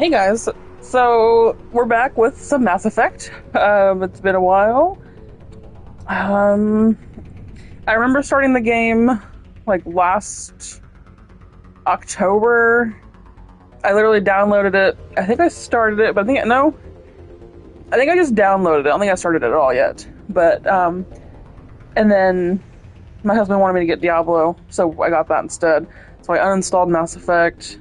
Hey guys, so we're back with some Mass Effect. It's been a while. Um, I remember starting the game like last October. I literally downloaded it. I think I started it, but I think I just downloaded it. I don't think I started it at all yet. But and then my husband wanted me to get Diablo, so I got that instead. So I uninstalled Mass Effect,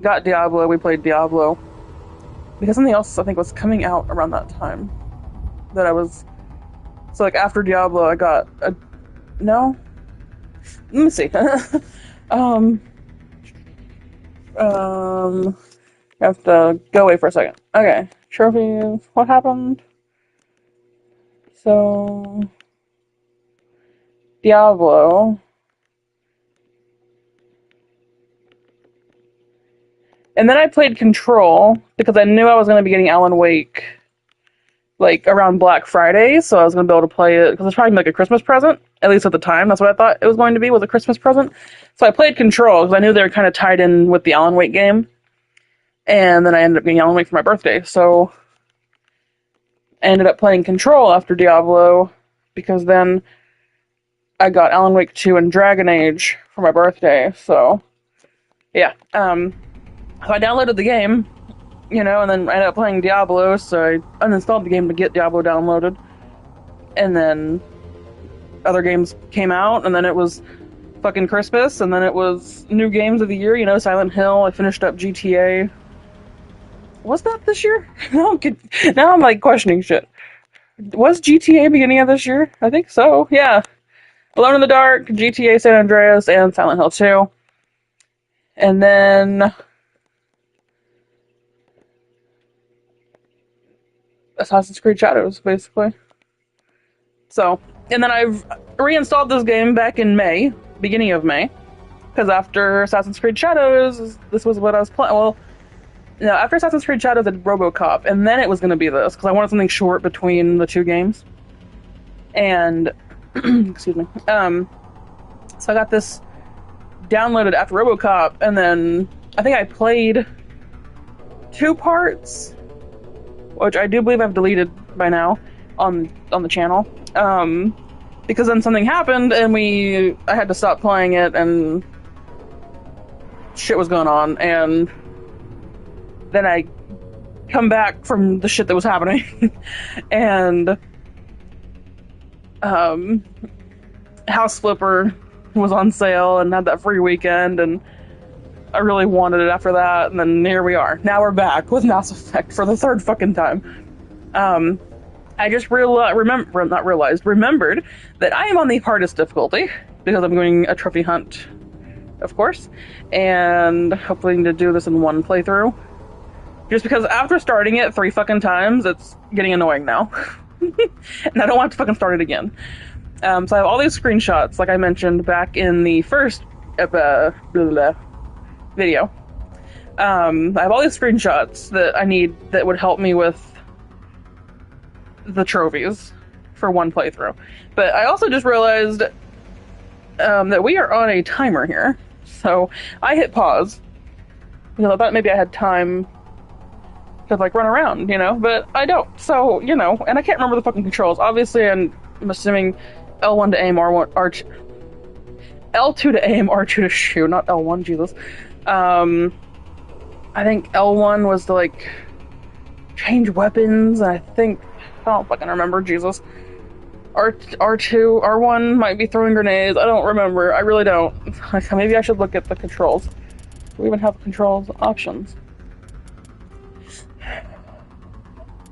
got Diablo. We played Diablo. Because something else I think was coming out around that time that I was like after Diablo I got a no, let me see. um I have to go away for a second. Okay, trophies, what happened? So Diablo, and then I played Control because I knew I was going to be getting Alan Wake like around Black Friday, so I was gonna be able to play it because it's probably like a Christmas present. At least at the time, that's what I thought it was going to be, was a Christmas present. So I played Control because I knew they were kind of tied in with the Alan Wake game, and then I ended up getting Alan Wake for my birthday. So I ended up playing Control after Diablo because then I got Alan Wake 2 and Dragon Age for my birthday. So yeah, so I downloaded the game, and then I ended up playing Diablo. So I uninstalled the game to get Diablo downloaded, and then other games came out, and then it was fucking Christmas, and then it was new games of the year, Silent Hill. I finished up GTA. Was that this year? Now I'm like questioning shit. Was GTA beginning of this year? I think so, yeah. Alone in the Dark, GTA San Andreas, and Silent Hill 2. And then Assassin's Creed Shadows, basically. So, and then I've reinstalled this game back in May, beginning of May, because after Assassin's Creed Shadows, this was what I was playing. Well, no, after Assassin's Creed Shadows, I did RoboCop, and then it was going to be this, because I wanted something short between the two games. And, excuse me. So I got this downloaded after RoboCop, and then I think I played 2 parts, which I do believe I've deleted by now on the channel. Because then something happened, and I had to stop playing it, and shit was going on, and then I come back from the shit that was happening, and House Flipper was on sale and had that free weekend, and I really wanted it after that, and then here we are. Now we're back with Mass Effect for the third fucking time. I just remembered that I am on the hardest difficulty because I'm doing a trophy hunt, of course, and hoping to do this in one playthrough. Just because after starting it 3 fucking times, it's getting annoying now. And I don't want to fucking start it again. So I have all these screenshots, like I mentioned back in the first video. I have all these screenshots that I need that would help me with the trophies for one playthrough. But I also just realized that we are on a timer here. So I hit pause because I thought maybe I had time to like run around, but I don't. So, and I can't remember the fucking controls. Obviously, I'm assuming L1 to aim, R1, R2, L2 to aim, R2 to shoot, not L1, Jesus. I think L1 was to like change weapons, and I don't fucking remember, Jesus. R2, R1 might be throwing grenades. I don't remember. I really don't. Maybe I should look at the controls. Do we even have controls options?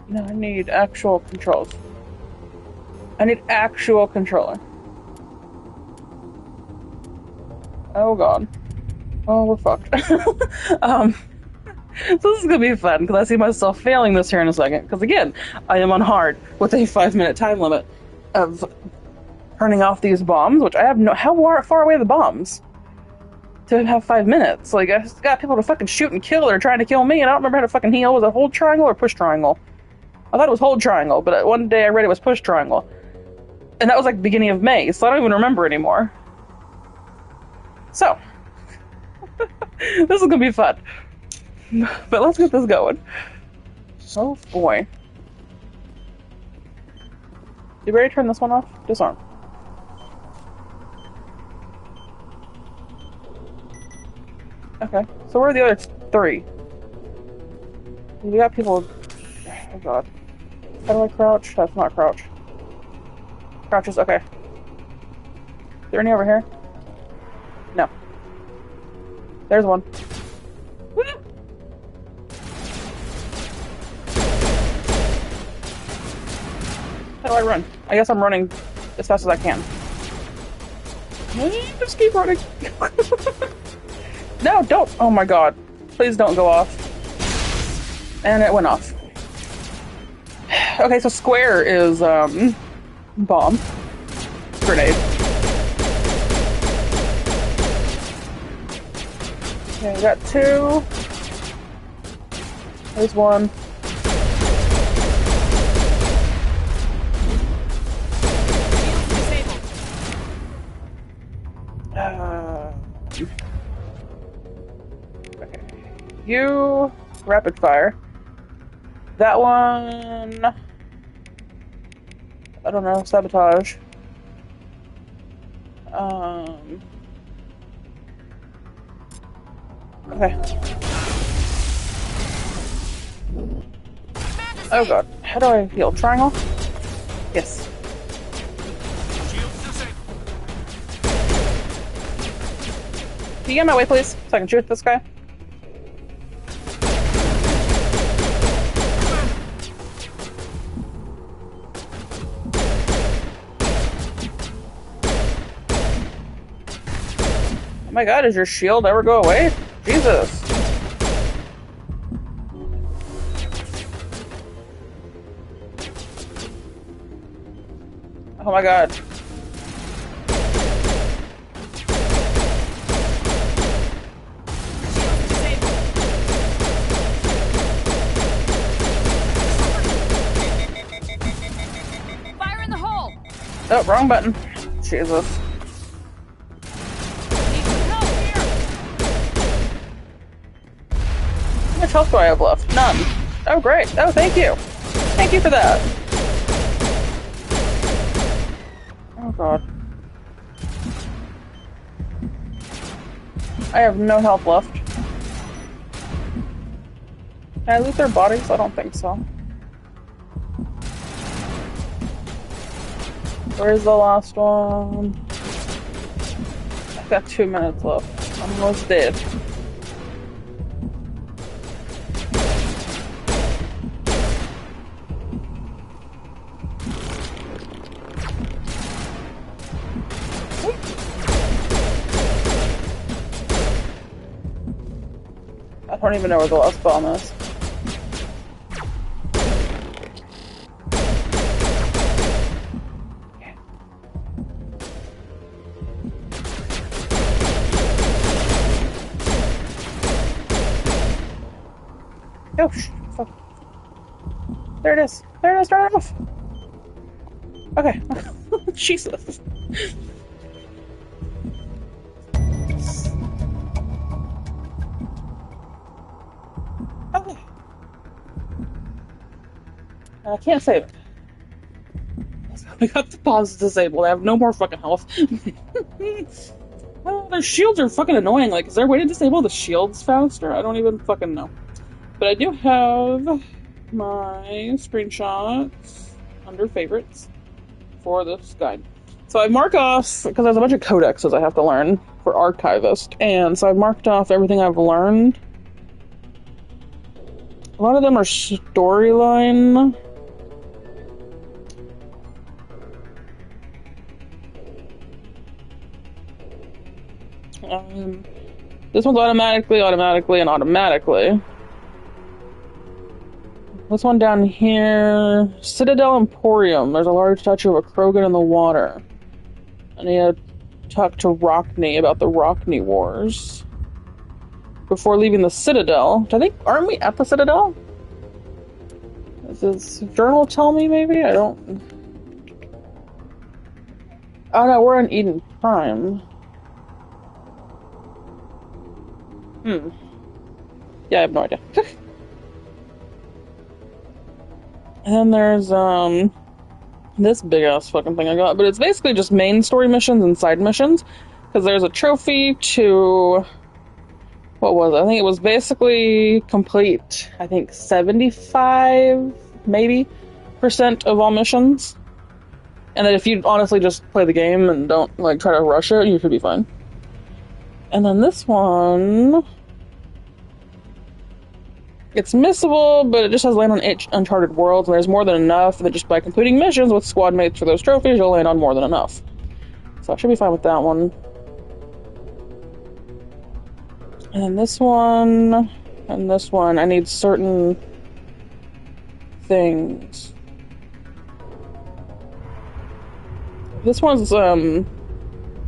No, I need actual controls. I need actual controller. Oh god. Oh, we're fucked. So this is gonna be fun, because I see myself failing this here in a second. Because again, I am on hard with a 5-minute time limit of turning off these bombs, which I have how far away are the bombs? To have 5 minutes. Like, I just got people to fucking shoot and kill that are trying to kill me, and I don't remember how to fucking heal. Was it hold triangle or push triangle? I thought it was hold triangle, but one day I read it was push triangle. And that was like beginning of May, so I don't even remember anymore. So, this is gonna be fun. But let's get this going. Oh boy. You ready to turn this one off? Disarm. Okay, so where are the other three? We got people. Oh god. How do I crouch? That's not crouch. Crouches, okay. Is there any over here? No. There's one. How do I run? I guess I'm running as fast as I can. Just keep running. No, don't! Oh my god. Please don't go off. And it went off. Okay, so square is, bomb. Grenade. Okay, we got two. There's one. Okay. You rapid fire. That one, I don't know, sabotage. Okay. Oh god, how do I heal? Triangle? Yes. Can you get in my way, please? So I can shoot this guy? Oh my god, does your shield ever go away? Jesus. Oh my god. Fire in the hole! Oh, wrong button. Jesus. How much health do I have left? None. Oh, great. Oh, thank you. Thank you for that. Oh, God. I have no health left. Can I loot their bodies? I don't think so. Where's the last one? I've got 2 minutes left. I'm almost dead. I don't even know where the last bomb is. Oh, fuck. There it is. There it is. Turn it off. Okay. Jesus. Okay. I can't save it. I got the pause disabled. I have no more fucking health. Oh, their shields are fucking annoying. Like, is there a way to disable the shields faster? I don't even fucking know. But I do have my screenshots under favorites for this guide. So I mark off, because there's a bunch of codexes I have to learn for Archivist, and so I've marked off everything I've learned. A lot of them are storyline. This one's automatically, and automatically. This one down here, Citadel Emporium. There's a large statue of a Krogan in the water. I need to talk to Rockney about the Rockney Wars before leaving the Citadel. Which I think, aren't we at the Citadel? Does this journal tell me, maybe? I don't... Oh no, we're in Eden Prime. Yeah, I have no idea. And then there's this big ass fucking thing I got, but it's basically just main story missions and side missions. Because there's a trophy to what was it? I think it was basically complete. I think 75 maybe percent of all missions. And that if you honestly just play the game and don't like try to rush it, you should be fine. And then this one, it's missable, but it just has land on each uncharted worlds, and there's more than enough that just by completing missions with squad mates for those trophies, you'll land on more than enough. So I should be fine with that one. And then this one, and this one, I need certain things. This one's,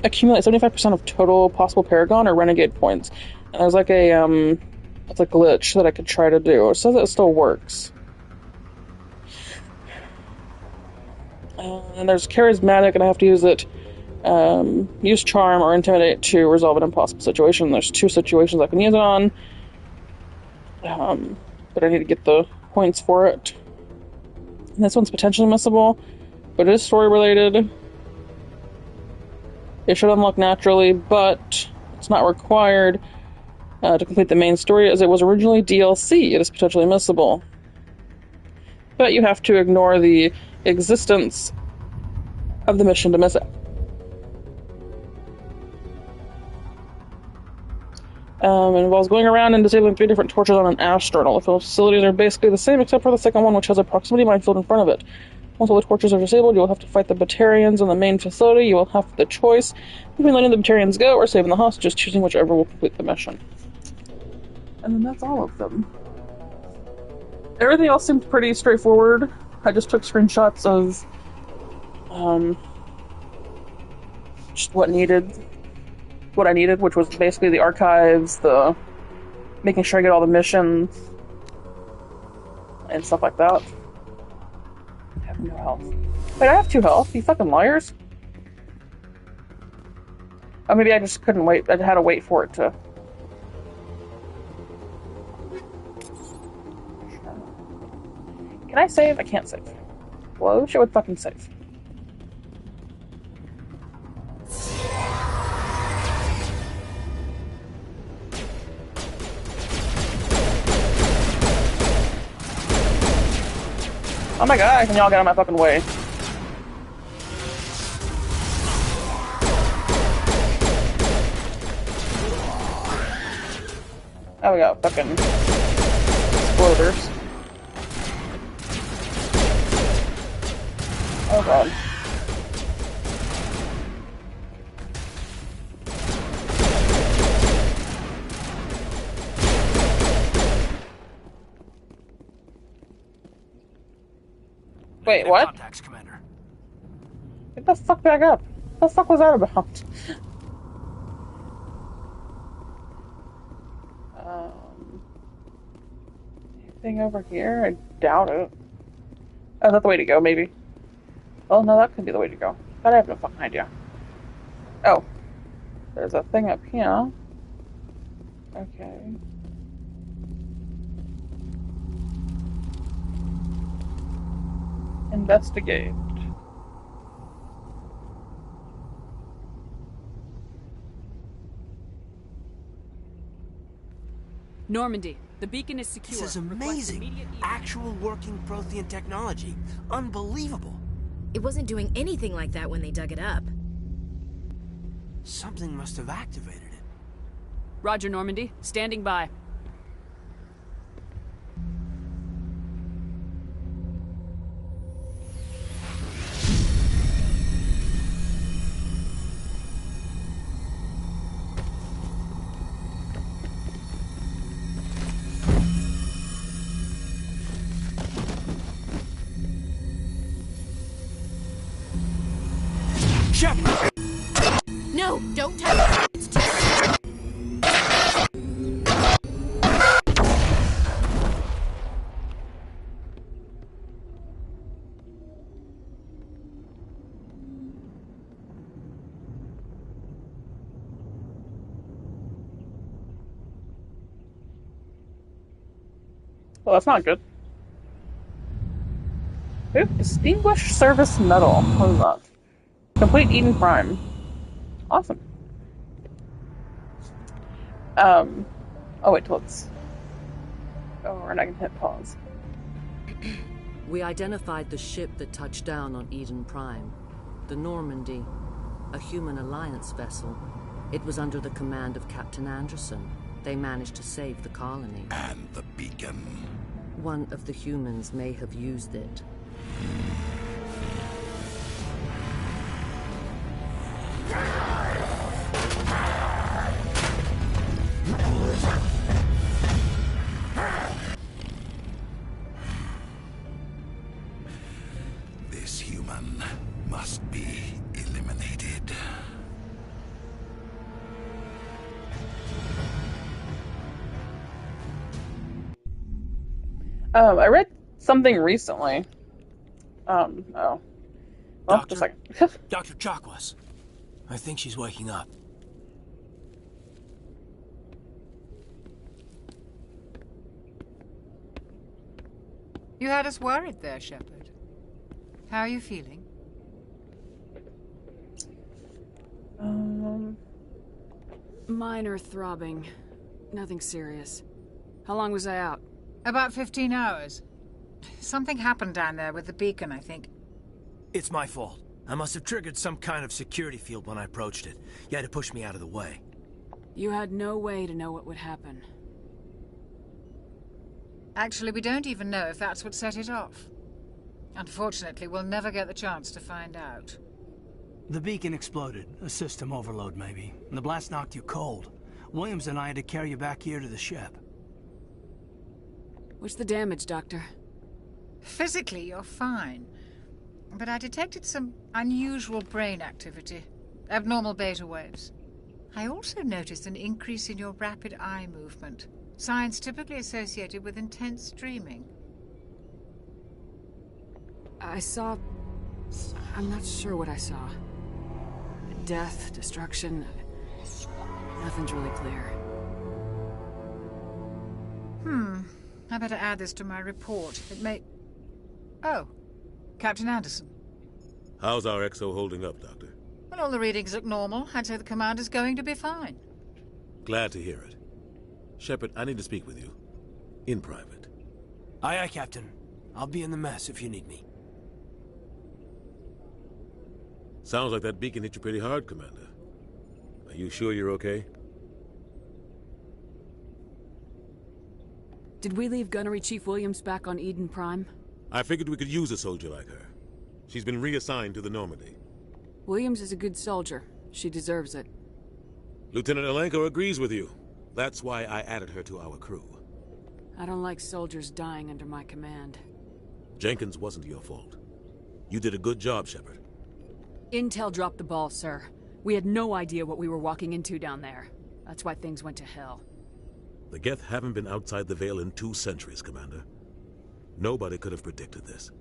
accumulate 75% of total possible Paragon or Renegade points. And there's like a, it's a glitch that I could try to do. It says it still works. And there's Charismatic, and I have to use it. Use Charm or Intimidate to resolve an impossible situation. There's 2 situations I can use it on. But I need to get the points for it. And this one's potentially missable, but it is story related. It should unlock naturally, but it's not required to complete the main story as it was originally DLC. It is potentially missable. But you have to ignore the existence of the mission to miss it. It involves going around and disabling 3 different torches on an astronal. The facilities are basically the same except for the second one, which has a proximity minefield in front of it. Once all the torches are disabled, you will have to fight the Batarians in the main facility. You will have the choice between letting the Batarians go or saving the hostages, choosing whichever will complete the mission. And then that's all of them. Everything else seemed pretty straightforward. I just took screenshots of just what I needed, which was basically the archives, the making sure I get all the missions, and stuff like that. I have no health. Wait, I have 2 health? You fucking liars. Oh, maybe I just couldn't wait. I had to wait for it to... Can I save? I can't save. Well, I wish it would fucking save. Oh my god, can y'all get out of my fucking way? Oh, we got fucking exploders. Oh god. Wait, what? Contacts, Commander. Get the fuck back up. What the fuck was that about? Anything over here? I doubt it. Oh, is that the way to go, maybe? Oh, no, that could be the way to go. But I have no fucking idea. Oh. There's a thing up here. Okay. Investigate. Normandy, the beacon is secure. This is Request amazing. immediate evac. Actual working Prothean technology. Unbelievable. It wasn't doing anything like that when they dug it up. Something must have activated it. Roger, Normandy. Standing by. Shepard! No, don't touch it. It's too... Oh, that's not good. Ooh, Distinguished Service Medal. What is that? Complete Eden Prime. Awesome. Oh wait, let's... Oh, and I can hit pause. We identified the ship that touched down on Eden Prime. The Normandy. A human alliance vessel. It was under the command of Captain Anderson. They managed to save the colony. And the beacon. One of the humans may have used it. This human must be eliminated. I read something recently. Oh. Well, Doctor? just a second. Dr. Chakwas. I think she's waking up. You had us worried there, Shepard. How are you feeling? Minor throbbing. Nothing serious. How long was I out? About 15 hours. Something happened down there with the beacon, I think. It's my fault. I must have triggered some kind of security field when I approached it. You had to push me out of the way. You had no way to know what would happen. Actually, we don't even know if that's what set it off. Unfortunately, we'll never get the chance to find out. The beacon exploded. A system overload, maybe. And the blast knocked you cold. Williams and I had to carry you back here to the ship. What's the damage, Doctor? Physically, you're fine. But I detected some unusual brain activity. Abnormal beta waves. I also noticed an increase in your rapid eye movement. Signs typically associated with intense dreaming. I saw... I'm not sure what I saw. Death, destruction... Nothing's really clear. I better add this to my report. It may... Oh. Captain Anderson. How's our XO holding up, Doctor? Well, all the readings look normal. I'd say the commander's going to be fine. Glad to hear it. Shepard, I need to speak with you. In private. Aye, aye, Captain. I'll be in the mess if you need me. Sounds like that beacon hit you pretty hard, Commander. Are you sure you're okay? Did we leave Gunnery Chief Williams back on Eden Prime? I figured we could use a soldier like her. She's been reassigned to the Normandy. Williams is a good soldier. She deserves it. Lieutenant Alenko agrees with you. That's why I added her to our crew. I don't like soldiers dying under my command. Jenkins wasn't your fault. You did a good job, Shepard. Intel dropped the ball, sir. We had no idea what we were walking into down there. That's why things went to hell. The Geth haven't been outside the Veil in 2 centuries, Commander. Nobody could have predicted this.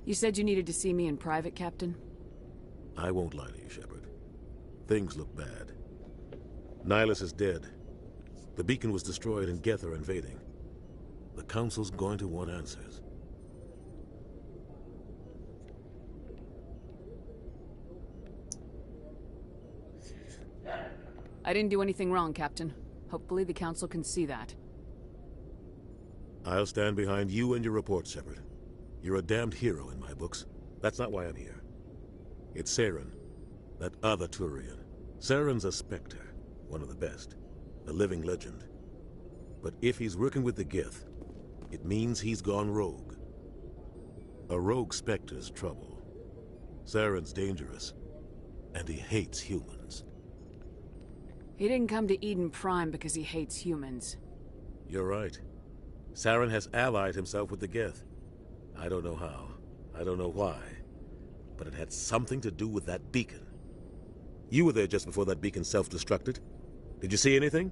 You said you needed to see me in private, Captain? I won't lie to you, Shepard. Things look bad. Nihilus is dead. The beacon was destroyed and Geth are invading. The Council's going to want answers. I didn't do anything wrong, Captain. Hopefully the Council can see that. I'll stand behind you and your report, Shepard. You're a damned hero in my books. That's not why I'm here. It's Saren, that other Turian. Saren's a Spectre, one of the best. A living legend. But if he's working with the Geth, it means he's gone rogue. A rogue Spectre's trouble. Saren's dangerous, and he hates humans. He didn't come to Eden Prime because he hates humans. You're right. Saren has allied himself with the Geth. I don't know how. I don't know why. But it had something to do with that beacon. You were there just before that beacon self-destructed. Did you see anything?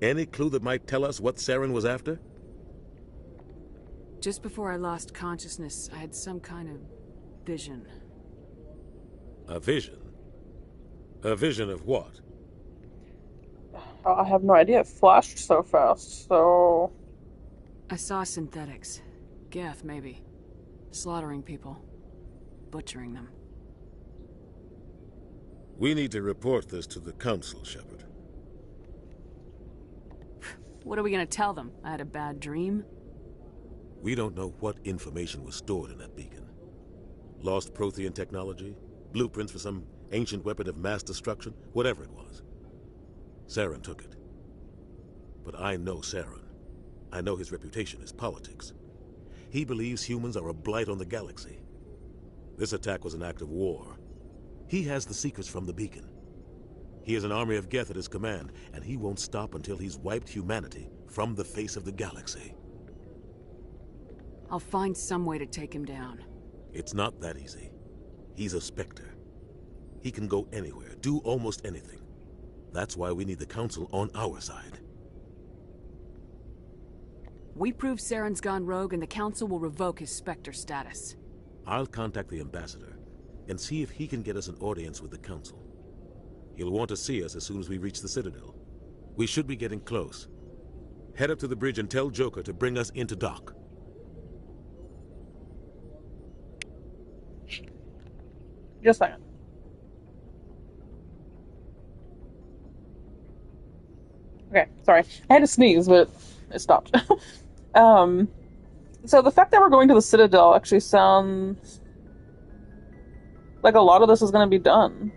Any clue that might tell us what Saren was after? Just before I lost consciousness, I had some kind of vision. A vision? A vision of what? I have no idea. It flashed so fast, so... I saw synthetics. Geth, maybe. Slaughtering people. Butchering them. We need to report this to the Council, Shepard. What are we gonna tell them? I had a bad dream? We don't know what information was stored in that beacon. Lost Prothean technology? Blueprints for some ancient weapon of mass destruction? Whatever it was. Saren took it. But I know Saren. I know his reputation is politics. He believes humans are a blight on the galaxy. This attack was an act of war. He has the secrets from the beacon. He has an army of Geth at his command, and he won't stop until he's wiped humanity from the face of the galaxy. I'll find some way to take him down. It's not that easy. He's a Spectre. He can go anywhere, do almost anything. That's why we need the Council on our side. We prove Saren's gone rogue and the Council will revoke his Spectre status. I'll contact the Ambassador and see if he can get us an audience with the Council. He'll want to see us as soon as we reach the Citadel. We should be getting close. Head up to the bridge and tell Joker to bring us into dock. Just a second. Okay, sorry. I had to sneeze, but it stopped. So the fact that we're going to the Citadel actually sounds like a lot of this is going to be done.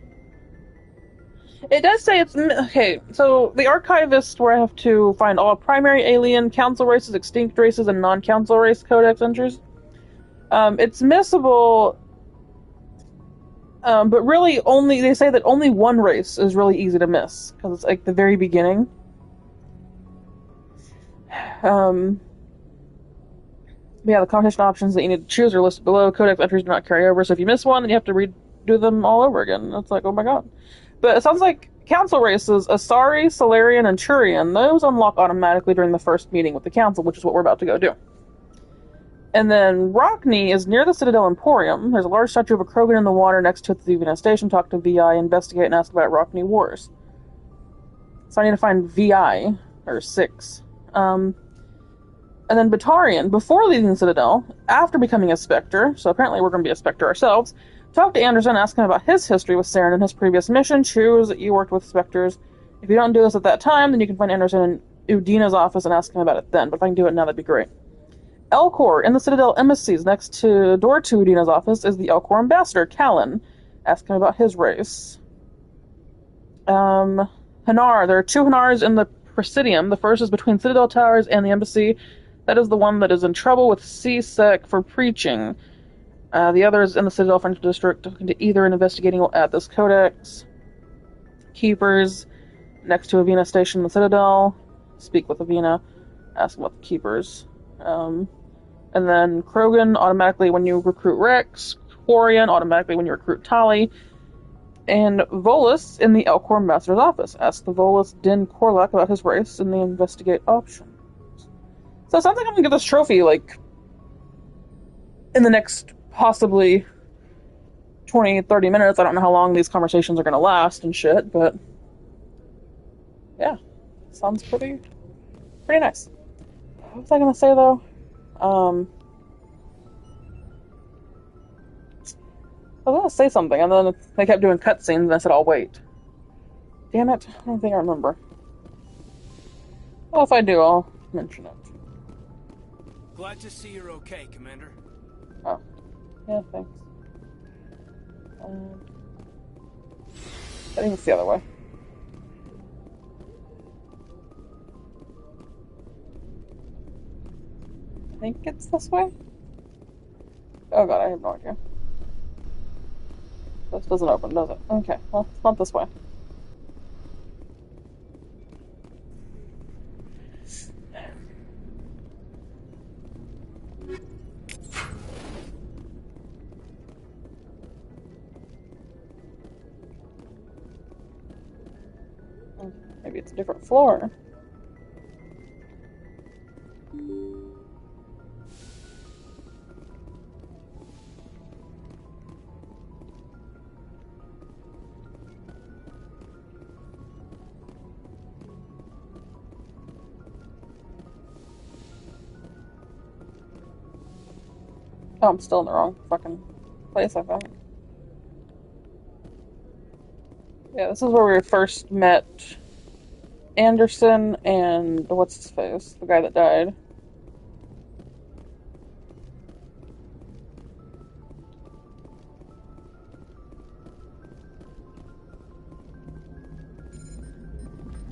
It does say it's... Okay, so the Archivist, where I have to find all primary alien, council races, extinct races, and non-council race codex entries. It's missable... but really they say that only one race is really easy to miss, because it's like the very beginning. Yeah, the competition options that you need to choose are listed below. Codex entries do not carry over, so if you miss one, then you have to redo them all over again. It's like, oh my god. But it sounds like council races, Asari, Salarian, and Turian, those unlock automatically during the first meeting with the council, which is what we're about to go do. And then Rockney is near the Citadel Emporium. There's a large statue of a Krogan in the water next to it at the VI station. Talk to VI, investigate, and ask about Rockney Wars. So I need to find VI, or 6. And then Batarian, before leaving the Citadel, after becoming a Spectre, so apparently we're going to be a Spectre ourselves, talk to Anderson, ask him about his history with Saren and his previous mission, choose that you worked with Spectres. If you don't do this at that time, then you can find Anderson in Udina's office and ask him about it then, but if I can do it now, that'd be great. Elcor, in the Citadel embassies next to door to Udina's office, is the Elcor ambassador, Callan. Ask him about his race. Hanar, there are 2 Hanars in the Presidium. The first is between Citadel Towers and the embassy. That is the one that is in trouble with C-Sec for preaching. The other is in the Citadel French District, talking to either and investigating at this codex. Keepers, next to Avina Station in the Citadel. Speak with Avina, ask about the Keepers. And then Krogan, automatically when you recruit Rex. Quarian, automatically when you recruit Tali. And Volus in the Elcor Ambassador's office. Ask the Volus Din Korlak about his race in the investigate option. So it sounds like I'm gonna get this trophy, like, in the next, possibly, 20, 30 minutes. I don't know how long these conversations are gonna last and shit, but... yeah. Sounds pretty nice. What was I gonna say, though? I was gonna say something, and then they kept doing cutscenes, and I said, I'll wait. Damn it. I don't think I remember. Well, if I do, I'll mention it. Glad to see you're okay, Commander. Oh. Yeah, thanks. I think it's the other way. I think it's this way? Oh god, I have no idea. This doesn't open, does it? Okay, well, it's not this way. Maybe it's a different floor. Oh, I'm still in the wrong fucking place, I think. Yeah, this is where we first met Anderson and what's his face? The guy that died.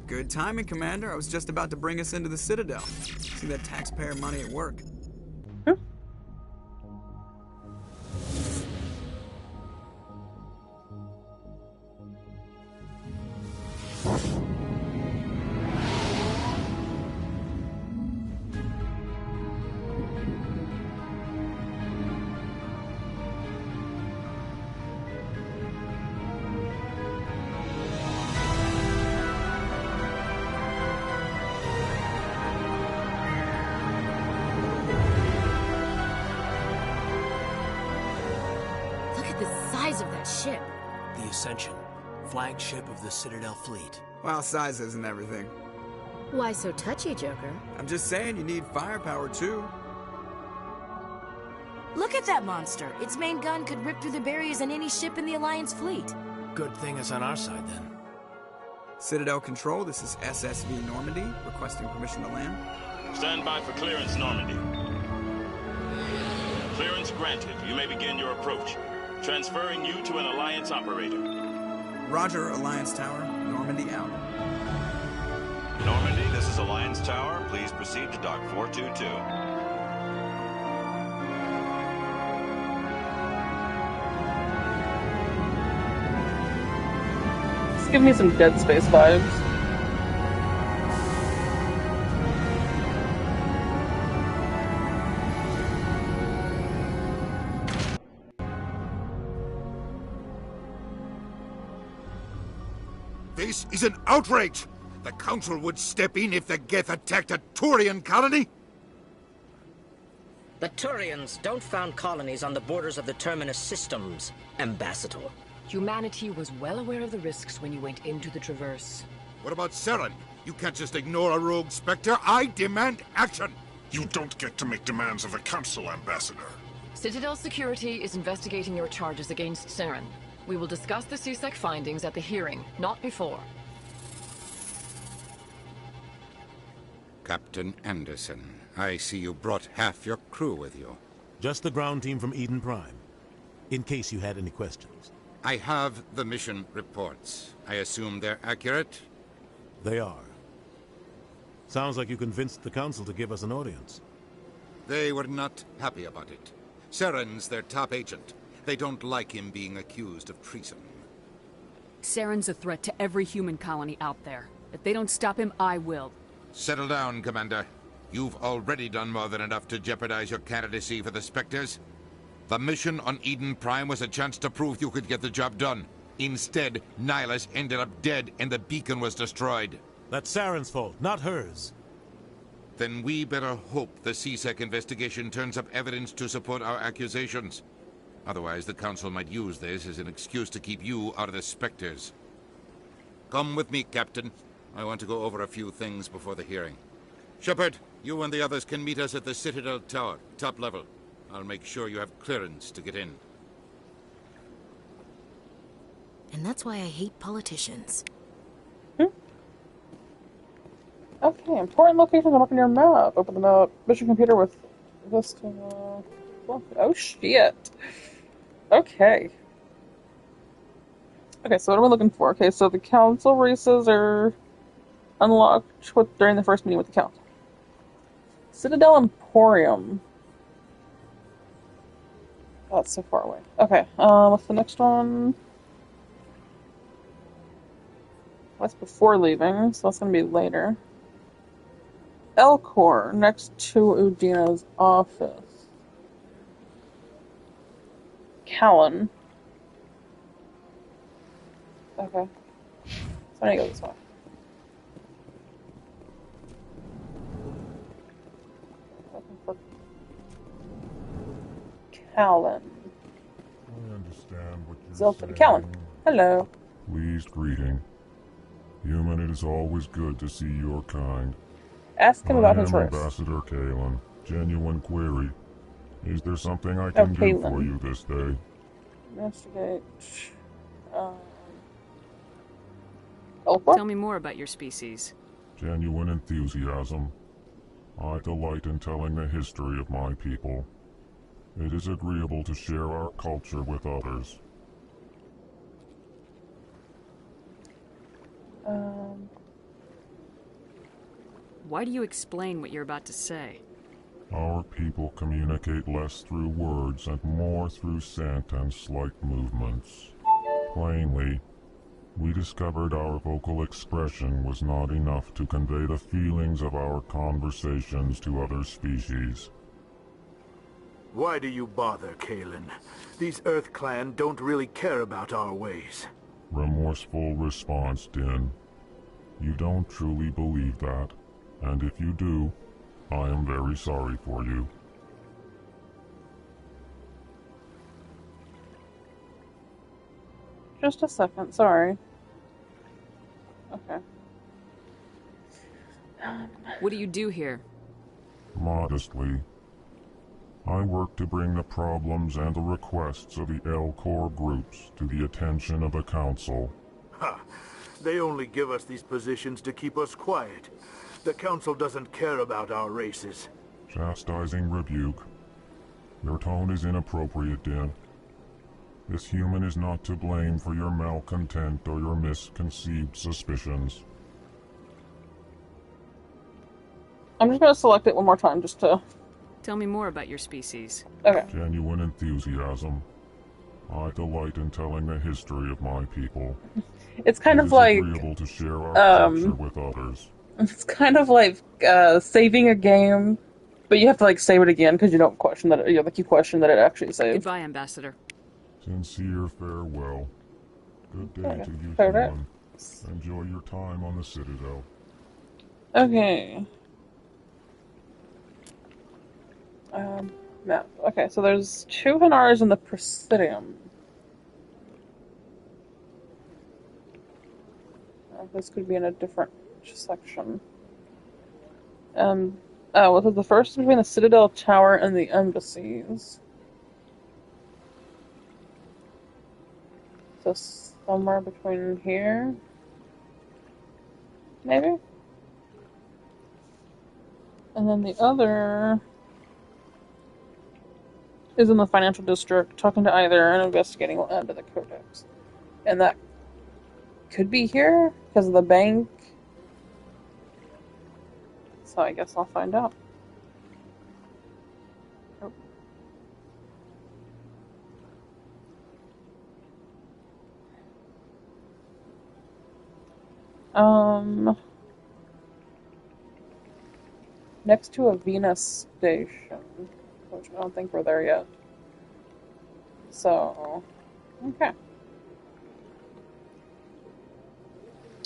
Good timing, Commander. I was just about to bring us into the Citadel. See that taxpayer money at work. Of that ship. The Ascension, flagship of the Citadel fleet. Well, size isn't everything. Why so touchy, Joker? I'm just saying you need firepower, too. Look at that monster. Its main gun could rip through the barriers in any ship in the Alliance fleet. Good thing it's on our side, then. Citadel Control, this is SSV Normandy, requesting permission to land. Stand by for clearance, Normandy. Clearance granted. You may begin your approach. Transferring you to an Alliance operator. Roger, Alliance Tower. Normandy out. Normandy, this is Alliance Tower. Please proceed to Dock 422. It's giving me some Dead Space vibes. This is an outrage! The Council would step in if the Geth attacked a Turian colony? The Turians don't found colonies on the borders of the Terminus systems, Ambassador. Humanity was well aware of the risks when you went into the Traverse. What about Saren? You can't just ignore a rogue Spectre. I demand action! You don't get to make demands of the Council, Ambassador. Citadel Security is investigating your charges against Saren. We will discuss the CSEC findings at the hearing, not before. Captain Anderson, I see you brought half your crew with you. Just the ground team from Eden Prime, in case you had any questions. I have the mission reports. I assume they're accurate? They are. Sounds like you convinced the Council to give us an audience. They were not happy about it. Saren's their top agent. They don't like him being accused of treason. Saren's a threat to every human colony out there. If they don't stop him, I will. Settle down, Commander. You've already done more than enough to jeopardize your candidacy for the Spectres. The mission on Eden Prime was a chance to prove you could get the job done. Instead, Nihilus ended up dead and the beacon was destroyed. That's Saren's fault, not hers. Then we better hope the CSEC investigation turns up evidence to support our accusations. Otherwise, the Council might use this as an excuse to keep you out of the Spectres. Come with me, Captain. I want to go over a few things before the hearing. Shepard, you and the others can meet us at the Citadel Tower, top level. I'll make sure you have clearance to get in. And that's why I hate politicians. Okay, important locations on your map. Open the map. Mission computer with this. Oh shit. Okay. Okay, so what am I looking for? Okay, so the Council races are unlocked during the first meeting with the Council. Citadel Emporium. Oh, that's so far away. Okay, what's the next one? That's before leaving, so that's gonna be later. Elcor, next to Udina's office. Callan. Okay. So I need to go this way. Looking for Callan. I understand what you're Zilton. saying. Callan. Hello. Pleased greeting. Human, it is always good to see your kind. Ask him about his race. Ambassador Kalen. Genuine query. Is there something I can do for Caitlin. you this day? Investigate. Tell me more about your species. Genuine enthusiasm. I delight in telling the history of my people. It is agreeable to share our culture with others. Why do you explain what you're about to say? Our people communicate less through words and more through scent and slight movements. Plainly, we discovered our vocal expression was not enough to convey the feelings of our conversations to other species. Why do you bother, Caitlin? These Earth Clan don't really care about our ways. Remorseful response, Din. You don't truly believe that, and if you do, I am very sorry for you. Just a second, sorry. Okay. What do you do here? Modestly, I work to bring the problems and the requests of the L-Corps groups to the attention of the Council. Ha! They only give us these positions to keep us quiet. The Council doesn't care about our races. Chastising rebuke. Your tone is inappropriate, Din. This human is not to blame for your malcontent or your misconceived suspicions. I'm just gonna select it one more time just to... Tell me more about your species. Okay. Genuine enthusiasm. I delight in telling the history of my people. It's kind It of is like... agreeable to share our culture with others. It's kind of like saving a game, but you have to like save it again because you don't question that. You have to keep questioning that it actually saved. Goodbye, Ambassador. Sincere farewell. Good day Okay. to you, Farewell. human. Enjoy your time on the Citadel. Okay. Map. Okay, so there's 2 Hanaras in the Presidium. This could be in a different section. Well, so the first is between the Citadel Tower and the embassies. So somewhere between here? Maybe? And then the other is in the financial district, talking to either and investigating will add to the codex. And that could be here because of the bank. So I guess I'll find out. Next to a Venus station, which I don't think we're there yet. So, okay.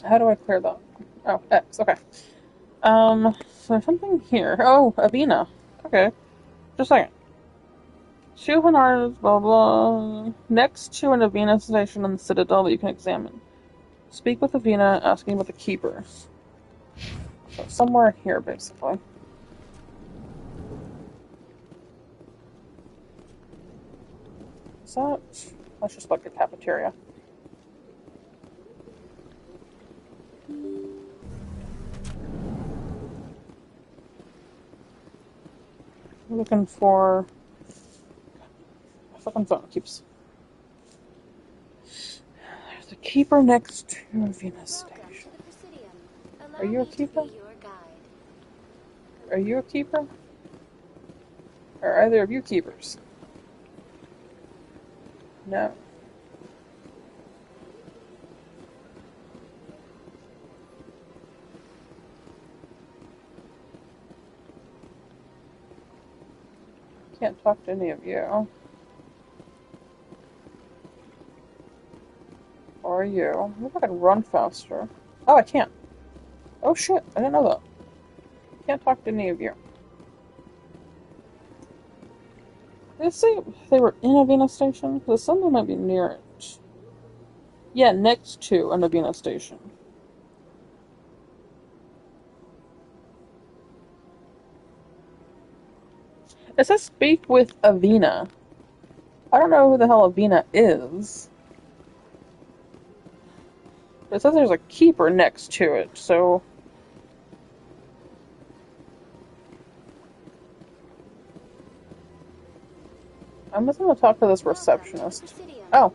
How do I clear that? Oh, X, okay. So there's something here. Oh, Avina. Okay. Just a second. 2 Hanaras, blah blah. Next to an Avina station in the Citadel that you can examine. Speak with Avina, asking about the Keepers. So somewhere here, basically. Is that... Let's just look at cafeteria. I'm looking for... My fucking phone keeps... There's a Keeper next to a Venus station. Are you a Keeper? Are you a Keeper? Are either of you Keepers? No. Can't talk to any of you. Or you. Maybe I can run faster. Oh, I can't. Oh shit, I didn't know that. Can't talk to any of you. Let's see if they were in a Venus station, because some of them might be near it. Yeah, next to a Venus station. It says speak with Avina. I don't know who the hell Avina is. It says there's a keeper next to it, so... I'm just going to talk to this receptionist. Oh,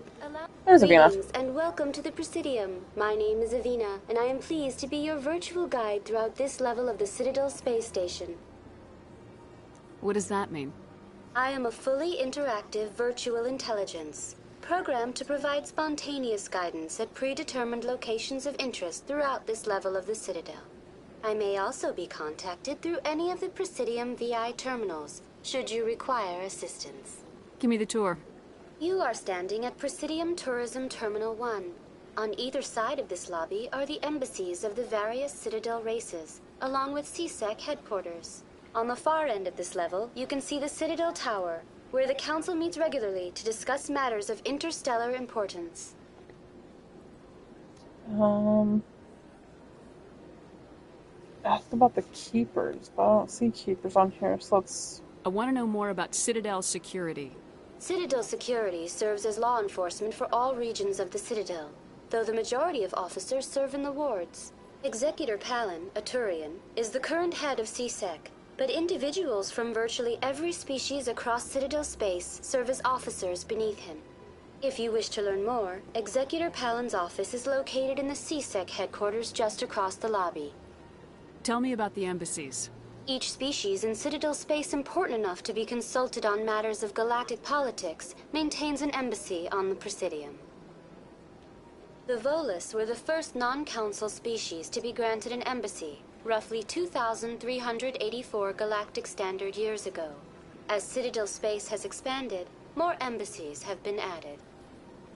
there's Avina. Greetings and welcome to the Presidium. My name is Avina, and I am pleased to be your virtual guide throughout this level of the Citadel Space Station. What does that mean? I am a fully interactive virtual intelligence, programmed to provide spontaneous guidance at predetermined locations of interest throughout this level of the Citadel. I may also be contacted through any of the Presidium VI terminals, should you require assistance. Give me the tour. You are standing at Presidium Tourism Terminal 1. On either side of this lobby are the embassies of the various Citadel races, along with CSEC headquarters. On the far end of this level, you can see the Citadel Tower, where the Council meets regularly to discuss matters of interstellar importance. Ask about the keepers, but I don't see keepers on here, so let's... I want to know more about Citadel security. Citadel security serves as law enforcement for all regions of the Citadel, though the majority of officers serve in the wards. Executor Palin, a Turian, is the current head of CSEC, but individuals from virtually every species across Citadel space serve as officers beneath him. If you wish to learn more, Executor Palin's office is located in the CSEC headquarters just across the lobby. Tell me about the embassies. Each species in Citadel space important enough to be consulted on matters of galactic politics maintains an embassy on the Presidium. The Volus were the first non-council species to be granted an embassy, roughly 2,384 galactic standard years ago. As Citadel space has expanded, more embassies have been added.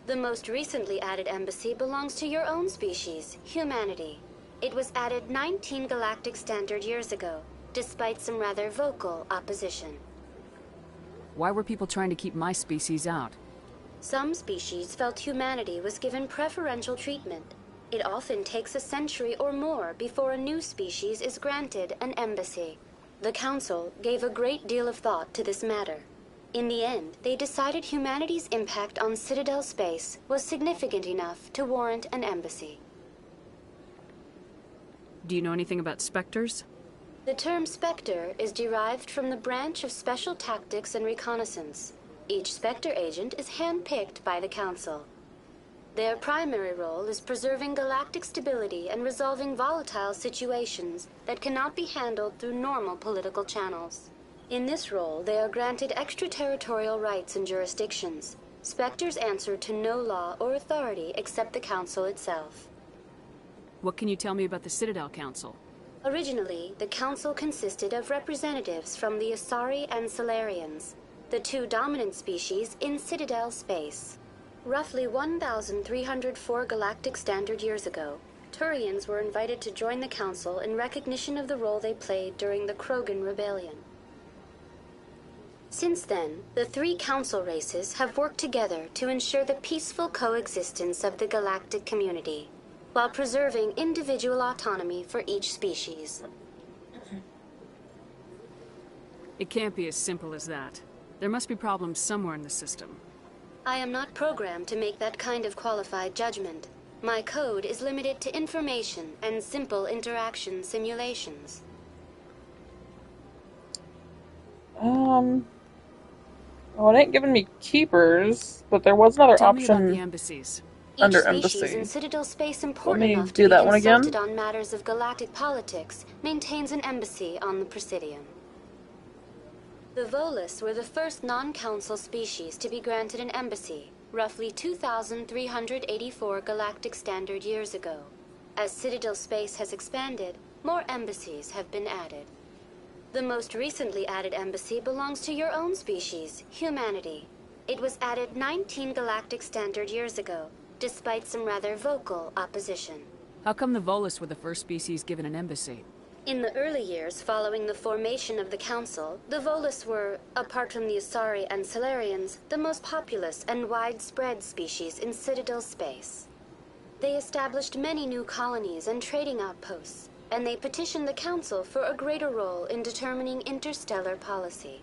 The most recently added embassy belongs to your own species, humanity. It was added 19 galactic standard years ago, despite some rather vocal opposition. Why were people trying to keep my species out? Some species felt humanity was given preferential treatment. It often takes a century or more before a new species is granted an embassy. The Council gave a great deal of thought to this matter. In the end, they decided humanity's impact on Citadel space was significant enough to warrant an embassy. Do you know anything about Spectres? The term Spectre is derived from the branch of Special Tactics and Reconnaissance. Each Spectre agent is hand-picked by the Council. Their primary role is preserving galactic stability and resolving volatile situations that cannot be handled through normal political channels. In this role, they are granted extraterritorial rights and jurisdictions. Spectres answer to no law or authority except the Council itself. What can you tell me about the Citadel Council? Originally, the Council consisted of representatives from the Asari and Salarians, the two dominant species in Citadel space. Roughly 1,304 galactic standard years ago, Turians were invited to join the Council in recognition of the role they played during the Krogan Rebellion. Since then, the three Council races have worked together to ensure the peaceful coexistence of the galactic community, while preserving individual autonomy for each species. It can't be as simple as that. There must be problems somewhere in the system. I am not programmed to make that kind of qualified judgment. My code is limited to information and simple interaction simulations. Well, it ain't giving me keepers, but there was another Tell me option about the embassies. under Each species embassy. in Citadel space Let important me enough do to be that one again. consulted on matters of galactic politics maintains an embassy on the Presidium. The Volus were the first non-council species to be granted an embassy, roughly 2,384 galactic standard years ago. As Citadel space has expanded, more embassies have been added. The most recently added embassy belongs to your own species, humanity. It was added 19 galactic standard years ago, despite some rather vocal opposition. How come the Volus were the first species given an embassy? In the early years following the formation of the Council, the Volus were, apart from the Asari and Salarians, the most populous and widespread species in Citadel space. They established many new colonies and trading outposts, and they petitioned the Council for a greater role in determining interstellar policy.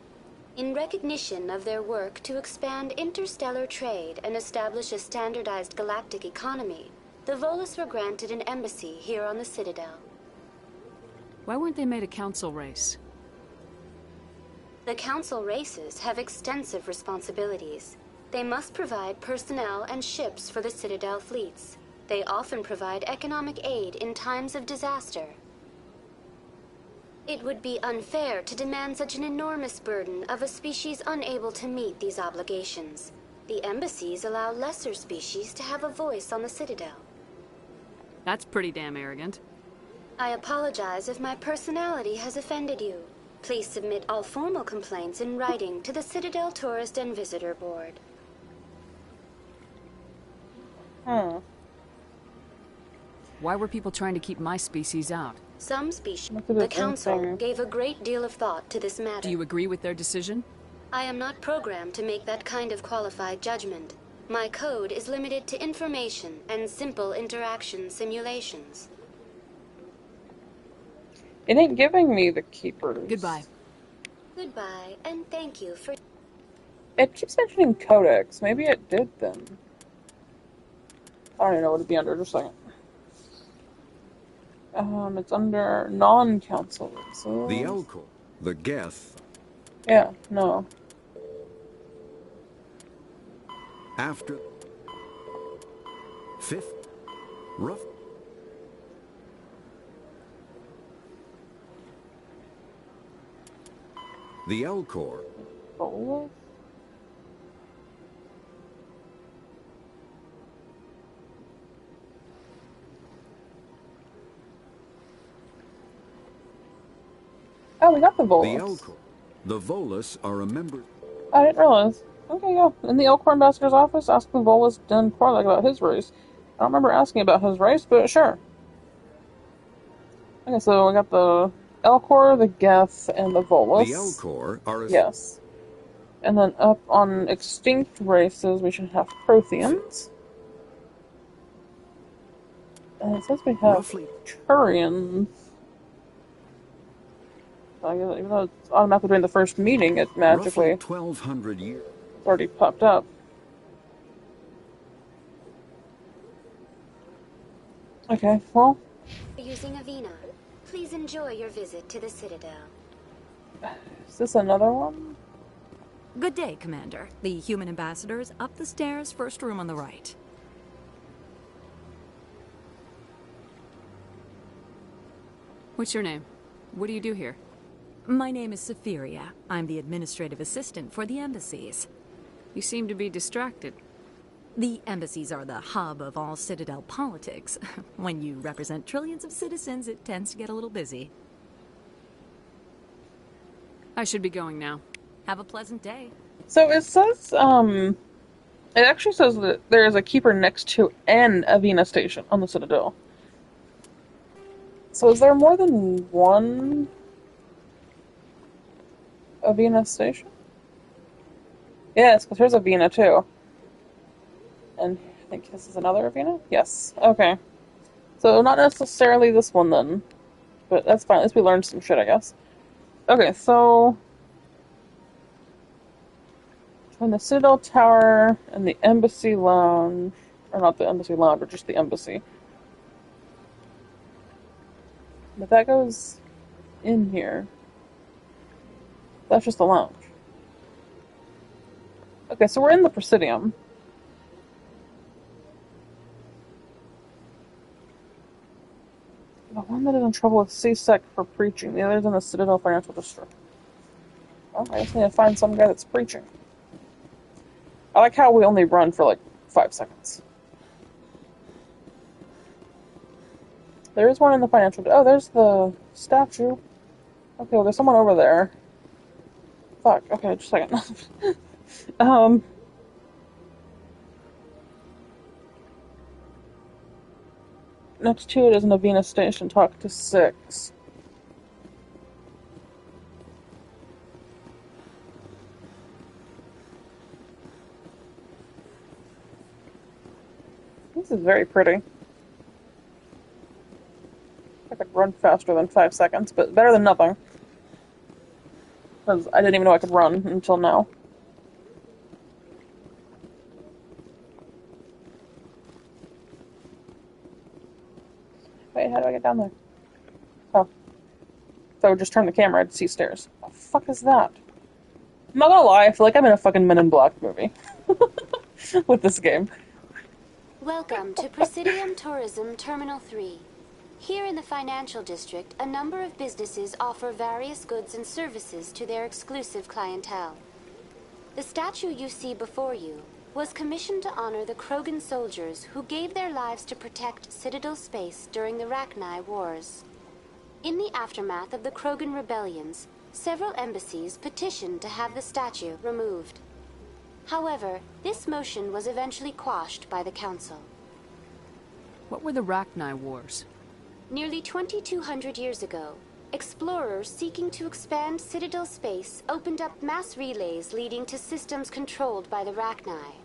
In recognition of their work to expand interstellar trade and establish a standardized galactic economy, the Volus were granted an embassy here on the Citadel. Why weren't they made a council race? The council races have extensive responsibilities. They must provide personnel and ships for the Citadel fleets. They often provide economic aid in times of disaster. It would be unfair to demand such an enormous burden of a species unable to meet these obligations. The embassies allow lesser species to have a voice on the Citadel. That's pretty damn arrogant. I apologize if my personality has offended you. Please submit all formal complaints in writing to the Citadel Tourist and Visitor Board. Why were people trying to keep my species out? Some species. The Council gave a great deal of thought to this matter. Do you agree with their decision? I am not programmed to make that kind of qualified judgment. My code is limited to information and simple interaction simulations. It ain't giving me the keepers. Goodbye. Goodbye, and thank you for... It keeps mentioning codex. Maybe it did then. I don't even know what it'd be under. Just a second. It's under non-council. So... The Elcor. The Geth. Yeah, no. After... Fifth. Rough. The Elcor. Oh. Oh, we got the Volus. The Elcor. The Volus are a member... I didn't realize. Okay, yeah. In the Elcor Ambassador's office, ask the Volus Den Porlag about his race. I don't remember asking about his race, but sure. Okay, so we got the Elcor, the Geth, and the Volus. The Elcor are a... Yes. And then up on extinct races, we should have Protheans. And it says we have Turians. I guess even though it's automatically during the first meeting, it magically... 1,200 years. It's already popped up. Okay, well... Using Avina. Please enjoy your visit to the Citadel. Is this another one? Good day, Commander. The human ambassador is up the stairs, first room on the right. What's your name? What do you do here? My name is Sephiria. I'm the administrative assistant for the embassies. You seem to be distracted. The embassies are the hub of all Citadel politics. When you represent trillions of citizens, it tends to get a little busy. I should be going now. Have a pleasant day. So it says, it actually says that there is a keeper next to an Avina station on the Citadel. So is there more than one Avina station? Yes, because here's Avina too. And I think this is another Avina? Yes. Okay. So not necessarily this one then. But that's fine. At least we learned some shit, I guess. Okay, so... between the Citadel Tower and the Embassy Lounge... or not the Embassy Lounge, but just the Embassy. But that goes in here. That's just the lounge. Okay, so we're in the Presidium. The one that is in trouble with CSEC for preaching. The other is in the Citadel Financial District. Well, I just need to find some guy that's preaching. I like how we only run for like 5 seconds. There is one in the financial... oh, there's the statue. Okay, well, there's someone over there. Fuck, okay, just a second. Next to it is an Avina station. Talk to 6. This is very pretty. I could run faster than 5 seconds, but better than nothing. because I didn't even know I could run until now. Wait, how do I get down there? Oh. So just turn the camera to see stairs. What the fuck is that? I'm not gonna lie, I feel like I'm in a fucking Men in Black movie. With this game. Welcome to Presidium Tourism Terminal 3. Here in the financial district, a number of businesses offer various goods and services to their exclusive clientele. The statue you see before you was commissioned to honor the Krogan soldiers who gave their lives to protect Citadel space during the Rachni Wars. In the aftermath of the Krogan rebellions, several embassies petitioned to have the statue removed. However, this motion was eventually quashed by the Council. What were the Rachni Wars? Nearly 2,200 years ago, explorers seeking to expand Citadel space opened up mass relays leading to systems controlled by the Rachni.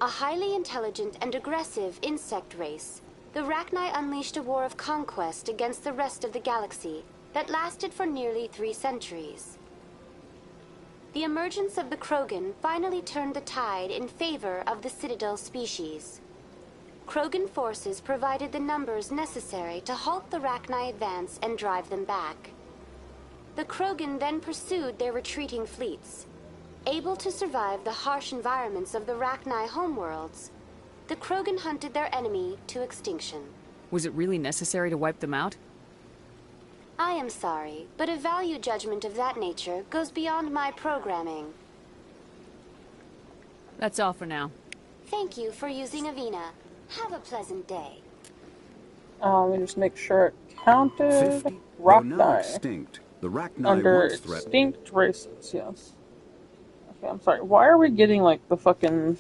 A highly intelligent and aggressive insect race, the Rachni unleashed a war of conquest against the rest of the galaxy that lasted for nearly 3 centuries. The emergence of the Krogan finally turned the tide in favor of the Citadel species. Krogan forces provided the numbers necessary to halt the Rachni advance and drive them back. The Krogan then pursued their retreating fleets. Able to survive the harsh environments of the Rachni homeworlds, the Krogan hunted their enemy to extinction. Was it really necessary to wipe them out? I am sorry, but a value judgment of that nature goes beyond my programming. That's all for now. Thank you for using Avina. Have a pleasant day. Let me just make sure it counted. 50 were now Rachni. extinct. The Rachni Under once threatened. extinct races, yes. Okay, I'm sorry. Why are we getting like the fucking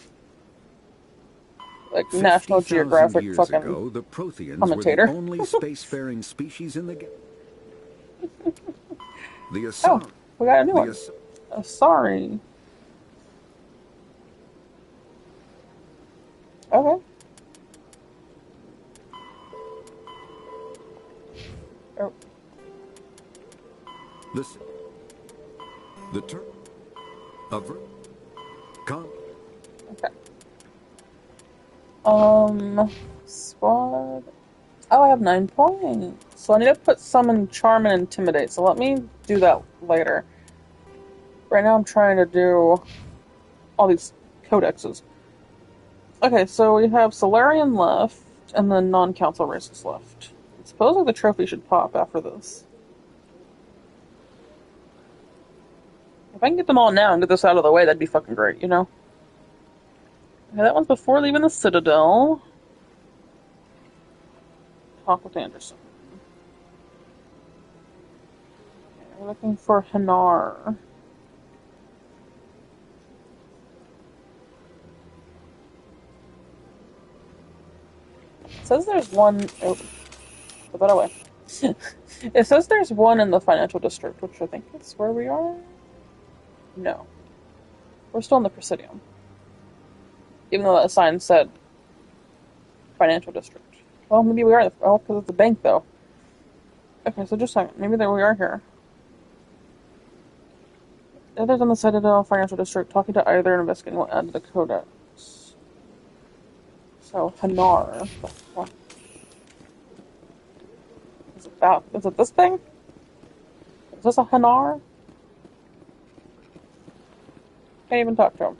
like National 50,000 Geographic years fucking ago, the Protheans commentator? were the only spacefaring species in the galaxy. The Asari. Oh, we got a new one. Sorry. Okay. Oh. Listen. The term of come. Okay. Squad. Oh, I have 9 points. So I need to put some in Charm and Intimidate. So let me do that later. Right now I'm trying to do all these codexes. Okay, so we have Solarian left, and then non-council races left. Supposedly the trophy should pop after this. If I can get them all now and get this out of the way, that'd be fucking great, you know? Okay, that one's before leaving the Citadel. Talk with Anderson. Okay, we're looking for Hanar. It says there's one... Oh, put that away. It says there's one in the financial district, which I think is where we are. No. We're still in the Presidium. Even though that sign said financial district. Well, maybe we are. Oh, because it's a bank, though. Okay, so just a second. Maybe there we are here. Others on the Citadel Financial District talking to either investigating will add to the codex. So, Hanar. What? Is it that? Is it this thing? Is this a Hanar? Can't even talk to him.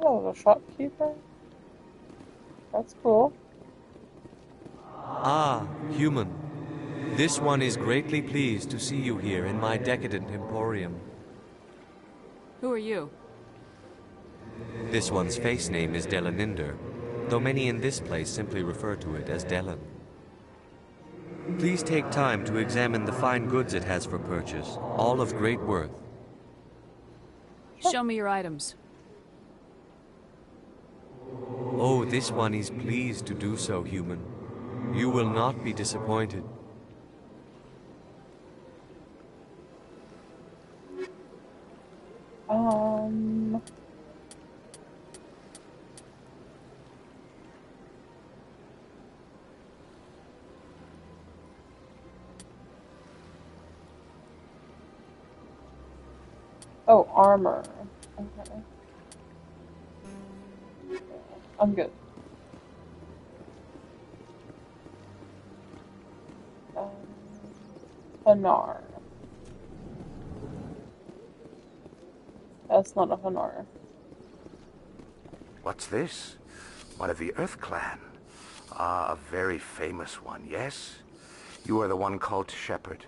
Oh, the shopkeeper? That's cool. Ah, human. This one is greatly pleased to see you here in my decadent emporium. Who are you? This one's face name is Delaninder, though many in this place simply refer to it as Delan. Please take time to examine the fine goods it has for purchase, all of great worth. Show me your items. Oh, this one is pleased to do so, human. You will not be disappointed. Oh, armor. Okay. I'm good. Hanar. That's not a Hanar. What's this? One of the Earth Clan. Ah, a very famous one, yes? You are the one called Shepard.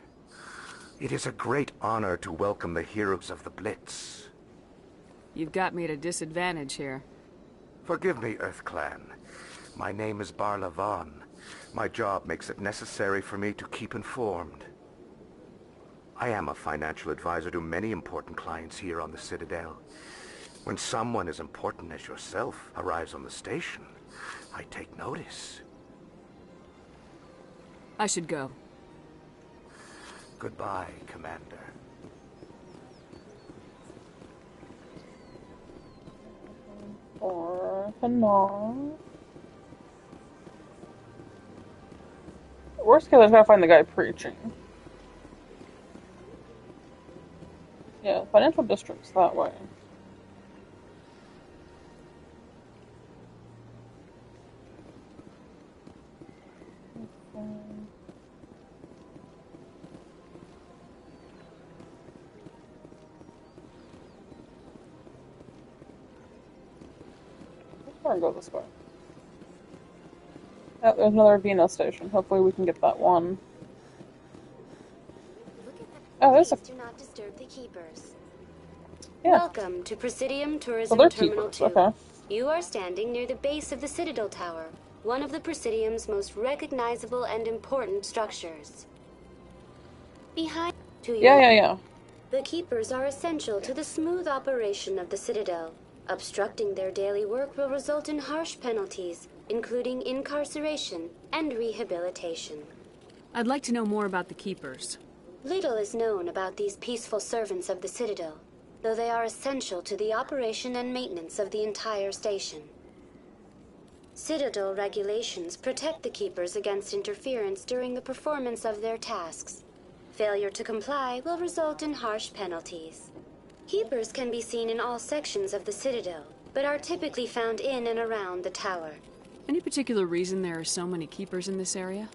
It is a great honor to welcome the heroes of the Blitz. You've got me at a disadvantage here. Forgive me, Earth Clan. My name is Barla Vaughn. My job makes it necessary for me to keep informed. I am a financial advisor to many important clients here on the Citadel. When someone as important as yourself arrives on the station, I take notice. I should go. Goodbye, Commander. Or Hanar. Worst case, I just gotta find the guy preaching. Yeah, financial district's that way. Let's go this way. Oh, there's another Vina station. Hopefully we can get that one. Oh, there's a... Do not disturb the keepers. Yeah. Welcome to Presidium Tourism they're Terminal keepers, 2. okay. You are standing near the base of the Citadel Tower, one of the Presidium's most recognizable and important structures. Behind to you, Yeah. the keepers are essential to the smooth operation of the Citadel. Obstructing their daily work will result in harsh penalties, including incarceration and rehabilitation. I'd like to know more about the Keepers. Little is known about these peaceful servants of the Citadel, though they are essential to the operation and maintenance of the entire station. Citadel regulations protect the Keepers against interference during the performance of their tasks. Failure to comply will result in harsh penalties. Keepers can be seen in all sections of the Citadel, but are typically found in and around the tower. Any particular reason there are so many Keepers in this area?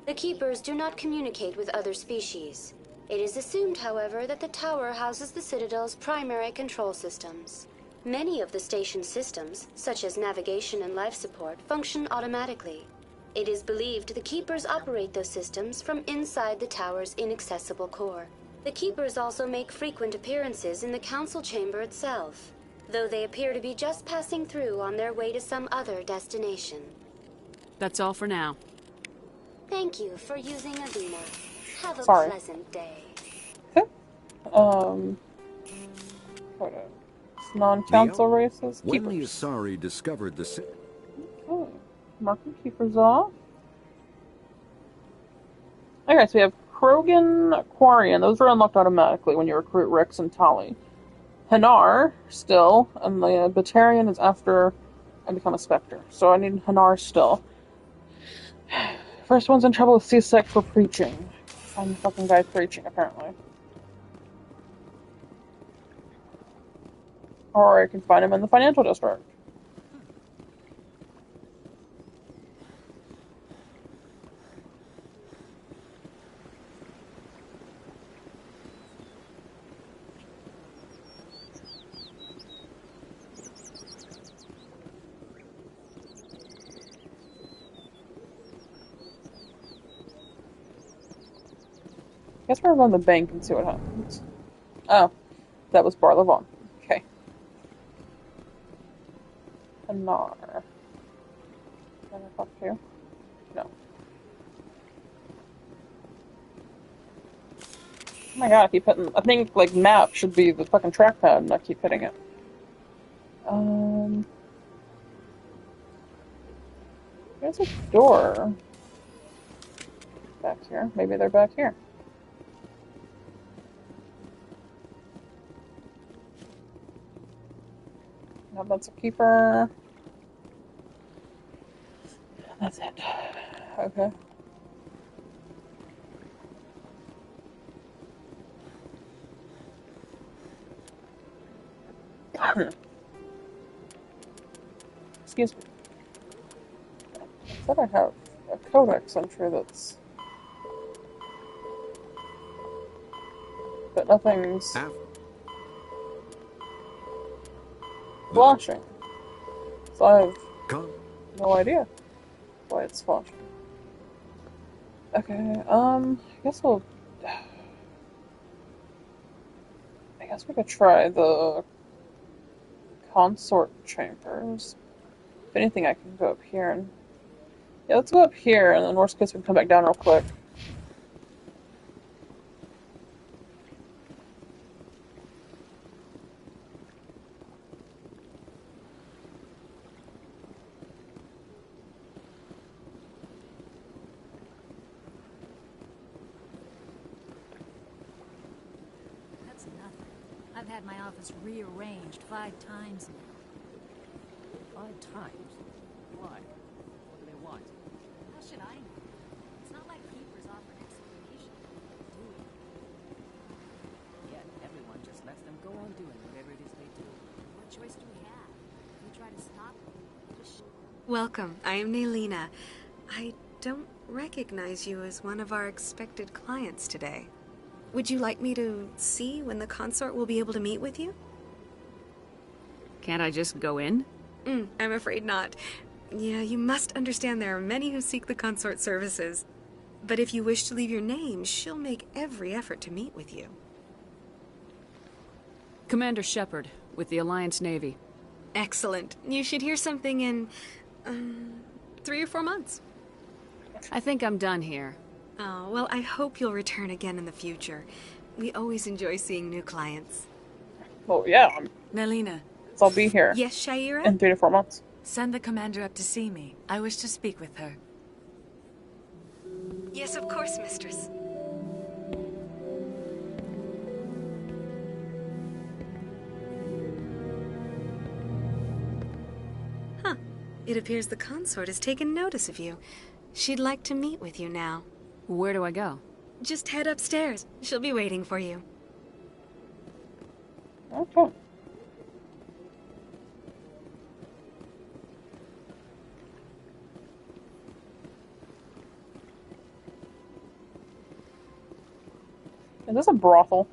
The Keepers do not communicate with other species. It is assumed, however, that the tower houses the Citadel's primary control systems. Many of the station's systems, such as navigation and life support, function automatically. It is believed the Keepers operate those systems from inside the tower's inaccessible core. The Keepers also make frequent appearances in the Council Chamber itself, though they appear to be just passing through on their way to some other destination. That's all for now. Thank you for using Avina. Have a Sorry. pleasant day. What else? Non-council races? When the Keepers. Asari discovered the Oh, marking keepers off. Okay, so we have Krogan, Quarian. Those are unlocked automatically when you recruit Rex and Tali. Hanar, still, and the Batarian is after I become a Spectre. So I need Hanar still. First one's in trouble with C-Sec for preaching. I'm the fucking guy preaching, apparently. Or I can find him in the financial district. Guess we're going to the bank and see what happens. Oh, that was Barla Vaughn. Okay. Hanar. Can I talk to you? No. Oh my god, I keep hitting. I think, like, map should be the fucking trackpad and I keep hitting it. There's a door. Back here. Maybe they're back here. No, that's a keeper. That's it. Okay. Excuse me. I thought I have a codex entry that's... But nothing's... flashing. So I have no idea why it's flashing. Okay, I guess we'll... I guess we could try the consort chambers. If anything, I can go up here and... Yeah, let's go up here, and in the worst case, we can come back down real quick. That's nothing. I've had my office rearranged 5 times now. 5 times? Why? What do they want? How should I know? It's not like keepers offer an explanation. Do it. Yet everyone just lets them go on doing whatever it is they do. What choice do we have? If we try to stop them, just... Welcome. I am Naylina. I don't recognize you as one of our expected clients today. Would you like me to see when the consort will be able to meet with you? Can't I just go in? I'm afraid not. Yeah, you must understand there are many who seek the consort services. But if you wish to leave your name, she'll make every effort to meet with you. Commander Shepard, with the Alliance Navy. Excellent. You should hear something in, 3 or 4 months. I think I'm done here. Oh, well, I hope you'll return again in the future. We always enjoy seeing new clients. Oh, yeah. Naylina. So I'll be here. Yes, Shaira? In 3 to 4 months. Send the commander up to see me. I wish to speak with her. Yes, of course, mistress. Huh. It appears the consort has taken notice of you. She'd like to meet with you now. Where do I go? Just head upstairs. She'll be waiting for you. Okay. Is this a brothel?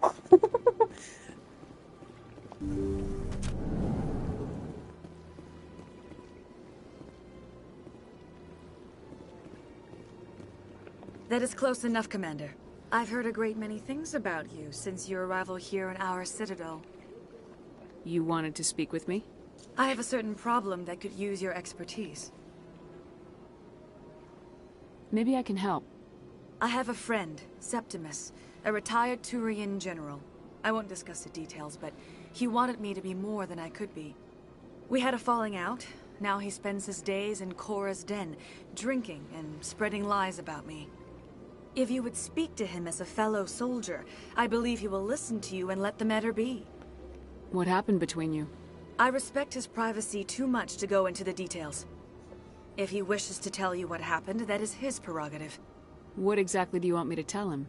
That is close enough, Commander. I've heard a great many things about you since your arrival here in our citadel. You wanted to speak with me? I have a certain problem that could use your expertise. Maybe I can help. I have a friend, Septimus, a retired Turian general. I won't discuss the details, but he wanted me to be more than I could be. We had a falling out. Now he spends his days in Korra's den, drinking and spreading lies about me. If you would speak to him as a fellow soldier, I believe he will listen to you and let the matter be. What happened between you? I respect his privacy too much to go into the details. If he wishes to tell you what happened, that is his prerogative. What exactly do you want me to tell him?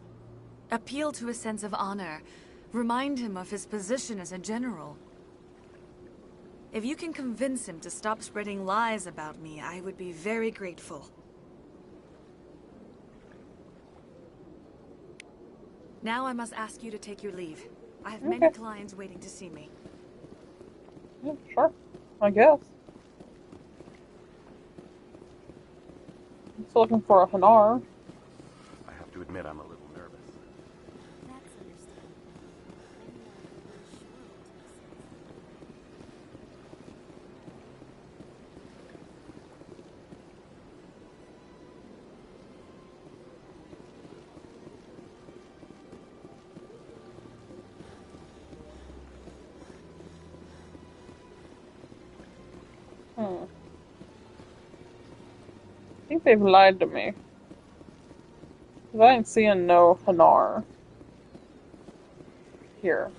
Appeal to his sense of honor. Remind him of his position as a general. If you can convince him to stop spreading lies about me, I would be very grateful. Now I must ask you to take your leave. I have many clients waiting to see me. Yeah, sure. I guess. I'm still looking for a Hanar. I have to admit I'm a little nervous. I think they've lied to me. 'Cause I ain't seeing no Hanar here.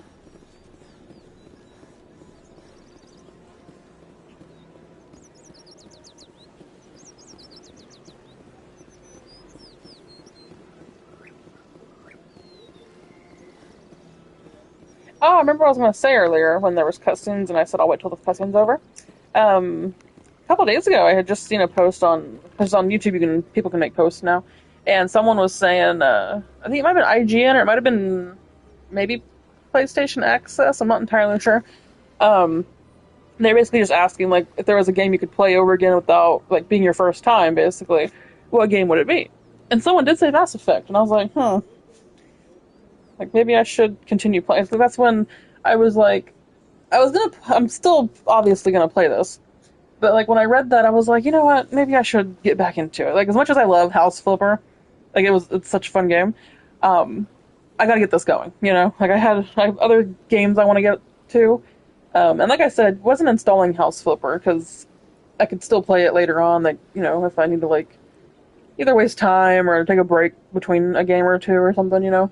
Oh, I remember what I was going to say earlier when there was cutscenes and I said I'll wait till the cutscene's over. couple days ago, I had just seen a post because on YouTube people can make posts now, and someone was saying, I think it might have been IGN or it might have been maybe PlayStation Access. I'm not entirely sure. They're basically just asking, like, if there was a game you could play over again without, like, being your first time, basically, what game would it be? And someone did say Mass Effect, and I was like, like, maybe I should continue playing. So that's when I was like, I'm still obviously gonna play this. But, like, when I read that, I was like, you know what, maybe I should get back into it. Like, as much as I love House Flipper, like, it's such a fun game, I gotta get this going, you know? Like, I have other games I want to get to. And like I said, wasn't installing House Flipper, because I could still play it later on, like, you know, if I need to, like, either waste time or take a break between a game or two or something, you know?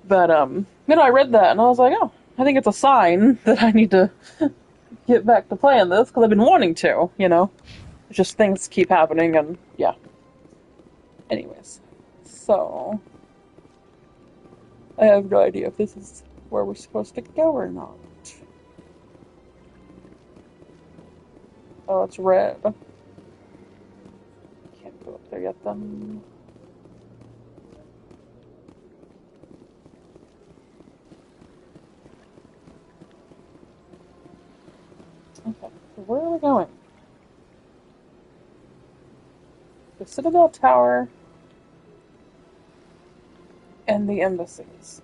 But, you know, I read that, and I was like, oh, I think it's a sign that I need to get back to playing this, because I've been wanting to, you know? It's just things keep happening, and, yeah. Anyways. So, I have no idea if this is where we're supposed to go or not. Oh, it's red. Can't go up there yet then. Okay, so where are we going? The Citadel Tower and the embassies.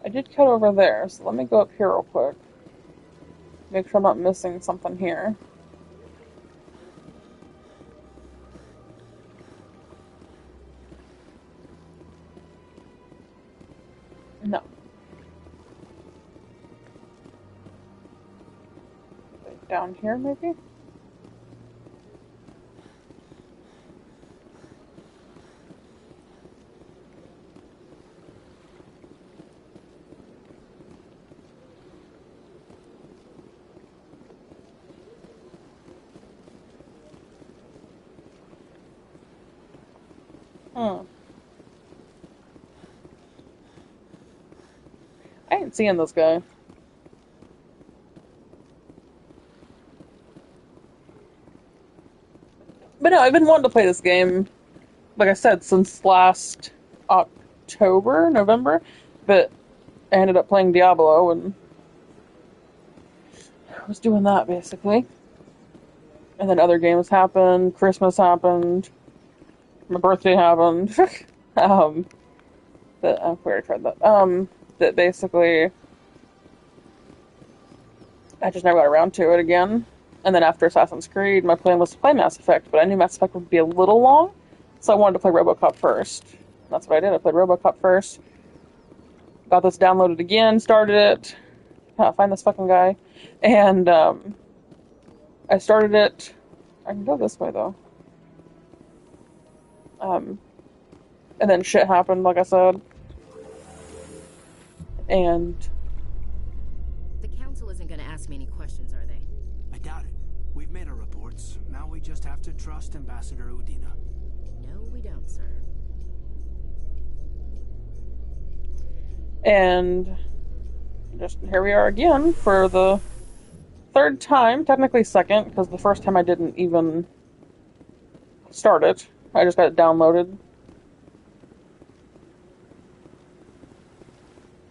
I did cut over there, so let me go up here real quick. Make sure I'm not missing something here. No. Down here, maybe? I ain't seeing this guy. But no, I've been wanting to play this game, like I said, since last November, but I ended up playing Diablo, and I was doing that, basically. And then other games happened, Christmas happened, my birthday happened, where I tried that, that basically, I just never got around to it again. And then after Assassin's Creed, my plan was to play Mass Effect, but I knew Mass Effect would be a little long, so I wanted to play RoboCop first. That's what I did, I played RoboCop first. Got this downloaded again, started it, find this fucking guy, and, I started it, I can go this way though. And then shit happened, like I said. And the council isn't going to ask me any questions, are they? I doubt it. We've made our reports. Now we just have to trust Ambassador Udina. No, we don't, sir. And just here we are again for the third time, technically second, because the first time I didn't even start it. I just got it downloaded.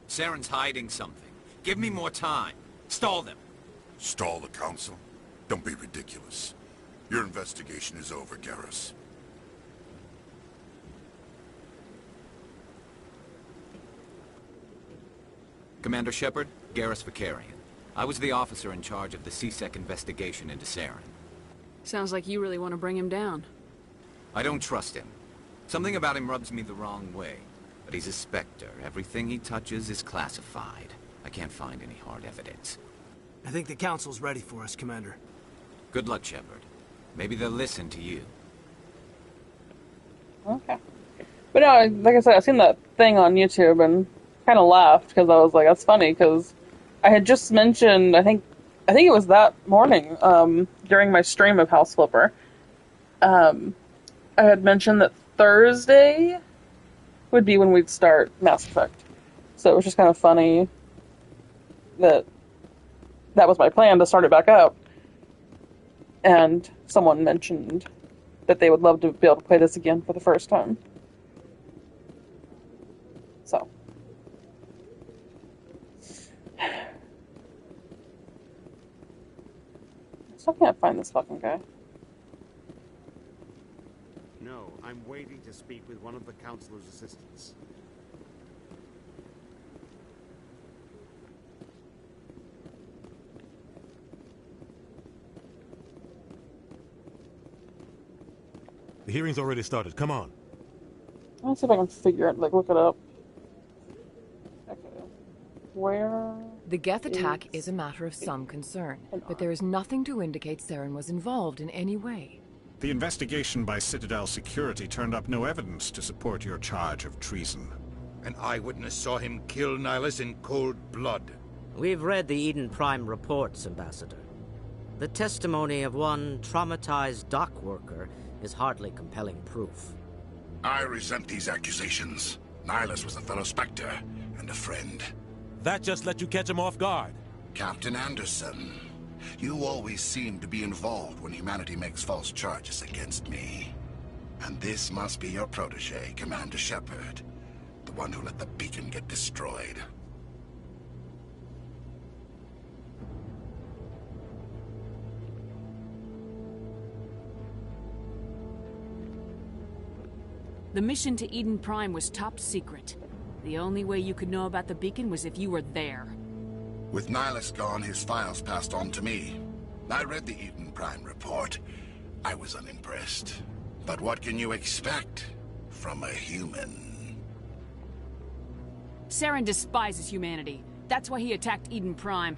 Saren's hiding something. Give me more time. Stall them. Stall the council? Don't be ridiculous. Your investigation is over, Garrus. Commander Shepard, Garrus Vakarian. I was the officer in charge of the C-Sec investigation into Saren. Sounds like you really want to bring him down. I don't trust him. Something about him rubs me the wrong way. But he's a Spectre. Everything he touches is classified. I can't find any hard evidence. I think the council's ready for us, Commander. Good luck, Shepard. Maybe they'll listen to you. Okay. But no, like I said, I seen that thing on YouTube and kind of laughed because I was like, that's funny, because I had just mentioned, I think it was that morning, during my stream of House Flipper, I had mentioned that Thursday would be when we'd start Mass Effect. So it was just kind of funny that that was my plan, to start it back up. And someone mentioned that they would love to be able to play this again for the first time. So. I still can't find this fucking guy. No, I'm waiting to speak with one of the Councilor's assistants. The hearing's already started. Come on. Let's see if I can figure it, like, look it up. Okay. Where... The Geth attack is a matter of some concern, but there is nothing to indicate Saren was involved in any way. The investigation by Citadel Security turned up no evidence to support your charge of treason. An eyewitness saw him kill Nihilus in cold blood. We've read the Eden Prime reports, Ambassador. The testimony of one traumatized dock worker is hardly compelling proof. I resent these accusations. Nihilus was a fellow Spectre and a friend. That just let you catch him off guard. Captain Anderson, you always seem to be involved when humanity makes false charges against me. And this must be your protege, Commander Shepard, the one who let the beacon get destroyed. The mission to Eden Prime was top secret. The only way you could know about the beacon was if you were there. With Nihilus gone, his files passed on to me. I read the Eden Prime report. I was unimpressed. But what can you expect from a human? Saren despises humanity. That's why he attacked Eden Prime.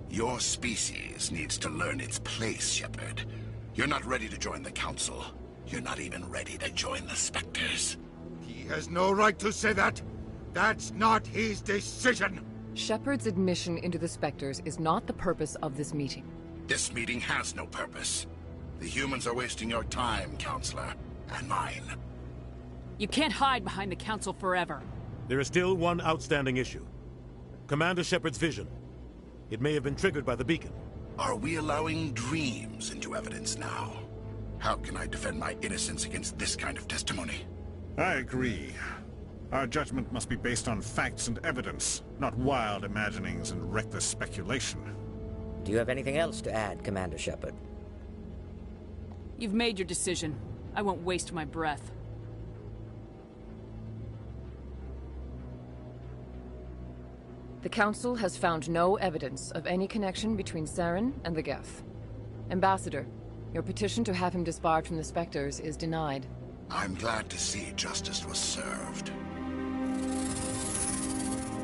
Your species needs to learn its place, Shepard. You're not ready to join the Council. You're not even ready to join the Spectres. He has no right to say that. That's not his decision. Shepard's admission into the Spectres is not the purpose of this meeting. This meeting has no purpose. The humans are wasting your time, Counselor, and mine. You can't hide behind the Council forever. There is still one outstanding issue. Commander Shepard's vision. It may have been triggered by the beacon. Are we allowing dreams into evidence now? How can I defend my innocence against this kind of testimony? I agree. Our judgment must be based on facts and evidence, not wild imaginings and reckless speculation. Do you have anything else to add, Commander Shepard? You've made your decision. I won't waste my breath. The Council has found no evidence of any connection between Saren and the Geth. Ambassador, your petition to have him disbarred from the Spectres is denied. I'm glad to see justice was served.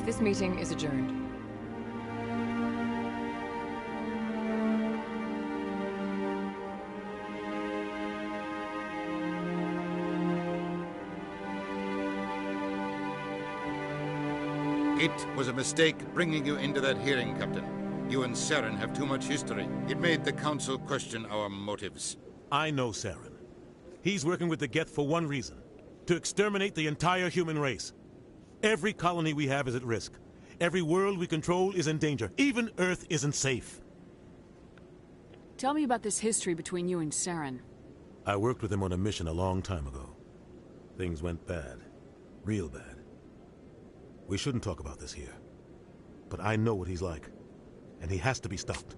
This meeting is adjourned. It was a mistake bringing you into that hearing, Captain. You and Saren have too much history. It made the Council question our motives. I know Saren. He's working with the Geth for one reason. To exterminate the entire human race. Every colony we have is at risk. Every world we control is in danger. Even Earth isn't safe. Tell me about this history between you and Saren. I worked with him on a mission a long time ago. Things went bad. Real bad. We shouldn't talk about this here. But I know what he's like. And he has to be stopped.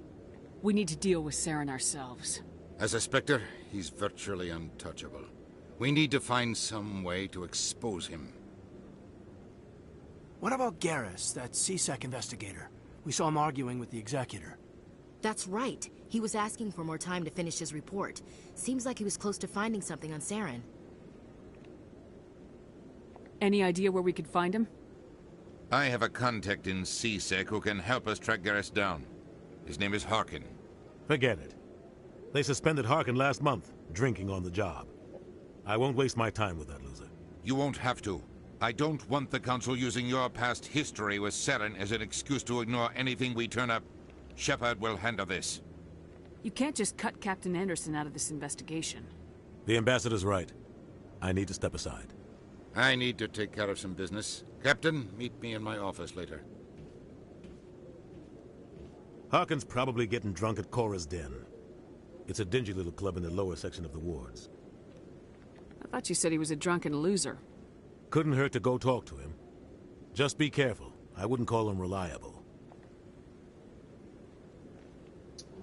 We need to deal with Saren ourselves. As a Spectre, he's virtually untouchable. We need to find some way to expose him. What about Garrus, that CSEC investigator? We saw him arguing with the Executor. That's right. He was asking for more time to finish his report. Seems like he was close to finding something on Saren. Any idea where we could find him? I have a contact in CSEC who can help us track Garrus down. His name is Harkin. Forget it. They suspended Harkin last month, drinking on the job. I won't waste my time with that loser. You won't have to. I don't want the Council using your past history with Saren as an excuse to ignore anything we turn up. Shepard will handle this. You can't just cut Captain Anderson out of this investigation. The Ambassador's right. I need to step aside. I need to take care of some business. Captain, meet me in my office later. Harkin's probably getting drunk at Cora's Den. It's a dingy little club in the lower section of the wards. I thought you said he was a drunken loser. Couldn't hurt to go talk to him. Just be careful. I wouldn't call him reliable.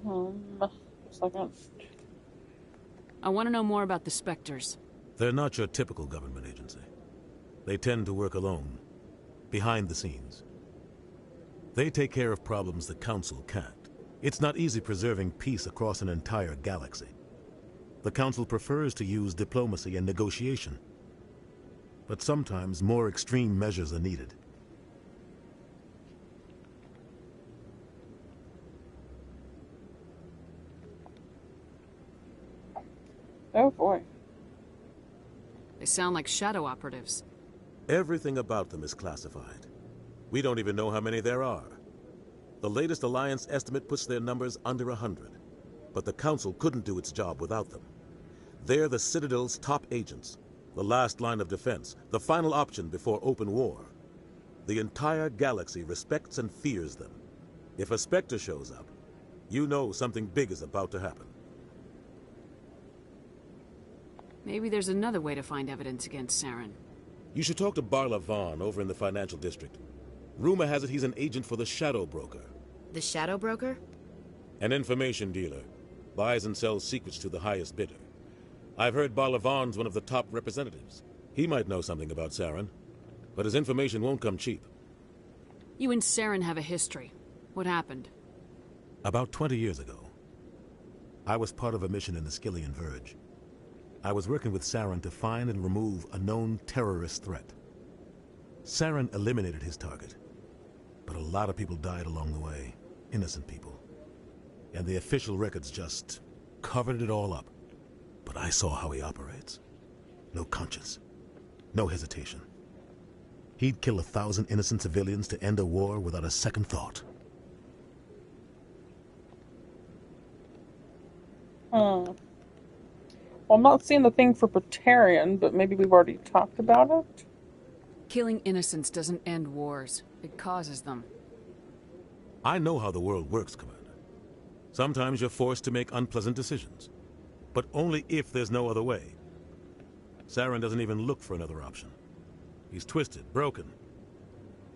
Just a second. I want to know more about the Spectres. They're not your typical government agency. They tend to work alone, behind the scenes. They take care of problems the Council can't. It's not easy preserving peace across an entire galaxy. The Council prefers to use diplomacy and negotiation. But sometimes more extreme measures are needed. Oh boy. They sound like shadow operatives. Everything about them is classified. We don't even know how many there are. The latest Alliance estimate puts their numbers under 100. But the Council couldn't do its job without them. They're the Citadel's top agents, the last line of defense, the final option before open war. The entire galaxy respects and fears them. If a Spectre shows up, you know something big is about to happen. Maybe there's another way to find evidence against Saren. You should talk to Barla Vaughn over in the financial district. Rumor has it he's an agent for the Shadow Broker. The Shadow Broker? An information dealer. Buys and sells secrets to the highest bidder. I've heard Barla Vaughn's one of the top representatives. He might know something about Saren, but his information won't come cheap. You and Saren have a history. What happened? About 20 years ago, I was part of a mission in the Skillian Verge. I was working with Saren to find and remove a known terrorist threat. Saren eliminated his target, but a lot of people died along the way, innocent people. And the official records just covered it all up. But I saw how he operates. No conscience, no hesitation. He'd kill 1,000 innocent civilians to end a war without a second thought. Well, I'm not seeing the thing for Batarian, but maybe we've already talked about it. Killing innocents doesn't end wars. It causes them. I know how the world works, Commander. Sometimes you're forced to make unpleasant decisions. But only if there's no other way. Saren doesn't even look for another option. He's twisted, broken.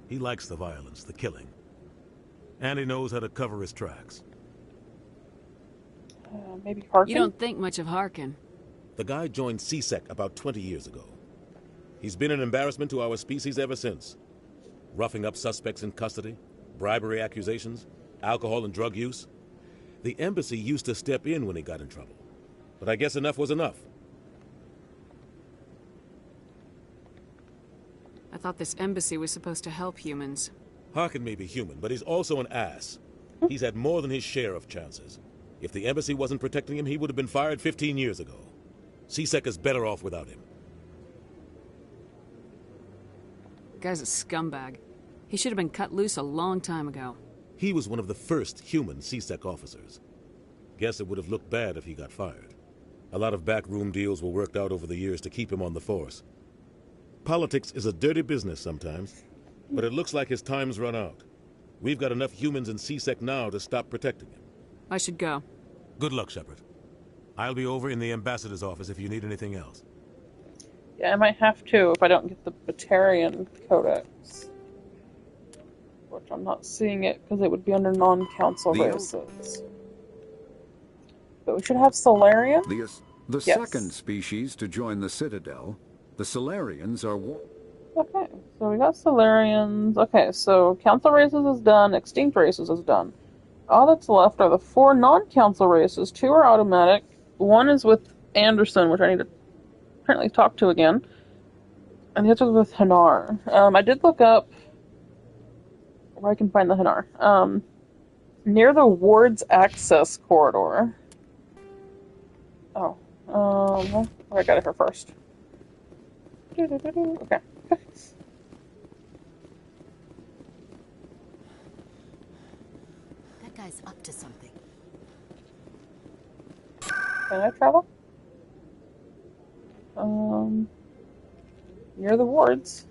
He likes the violence, the killing. And he knows how to cover his tracks. Maybe Harkin? You don't think much of Harkin. The guy joined C-Sec about 20 years ago. He's been an embarrassment to our species ever since. Roughing up suspects in custody, bribery accusations, alcohol and drug use. The embassy used to step in when he got in trouble. But I guess enough was enough. I thought this embassy was supposed to help humans. Harkin may be human, but he's also an ass. He's had more than his share of chances. If the embassy wasn't protecting him, he would have been fired 15 years ago. C-Sec is better off without him. The guy's a scumbag. He should have been cut loose a long time ago. He was one of the first human C-Sec officers. Guess it would have looked bad if he got fired. A lot of backroom deals were worked out over the years to keep him on the force. Politics is a dirty business sometimes, but it looks like his time's run out. We've got enough humans in C-Sec now to stop protecting him. I should go. Good luck, Shepard. I'll be over in the ambassador's office if you need anything else. Yeah, I might have to if I don't get the Batarian Codex. Which I'm not seeing it because it would be under non-council races. But we should have Solarian? The second species to join the Citadel, the Solarians are... Okay, so we got Solarians. Okay, so Council races is done, Extinct races is done. All that's left are the 4 non-council races. 2 are automatic. 1 is with Anderson, which I need to apparently talk to again. And the other is with Hanar. I did look up where I can find the Hanar. Near the Ward's access corridor. Oh. I got it here first. Okay. That guy's up to something. Can I travel? Near the wards.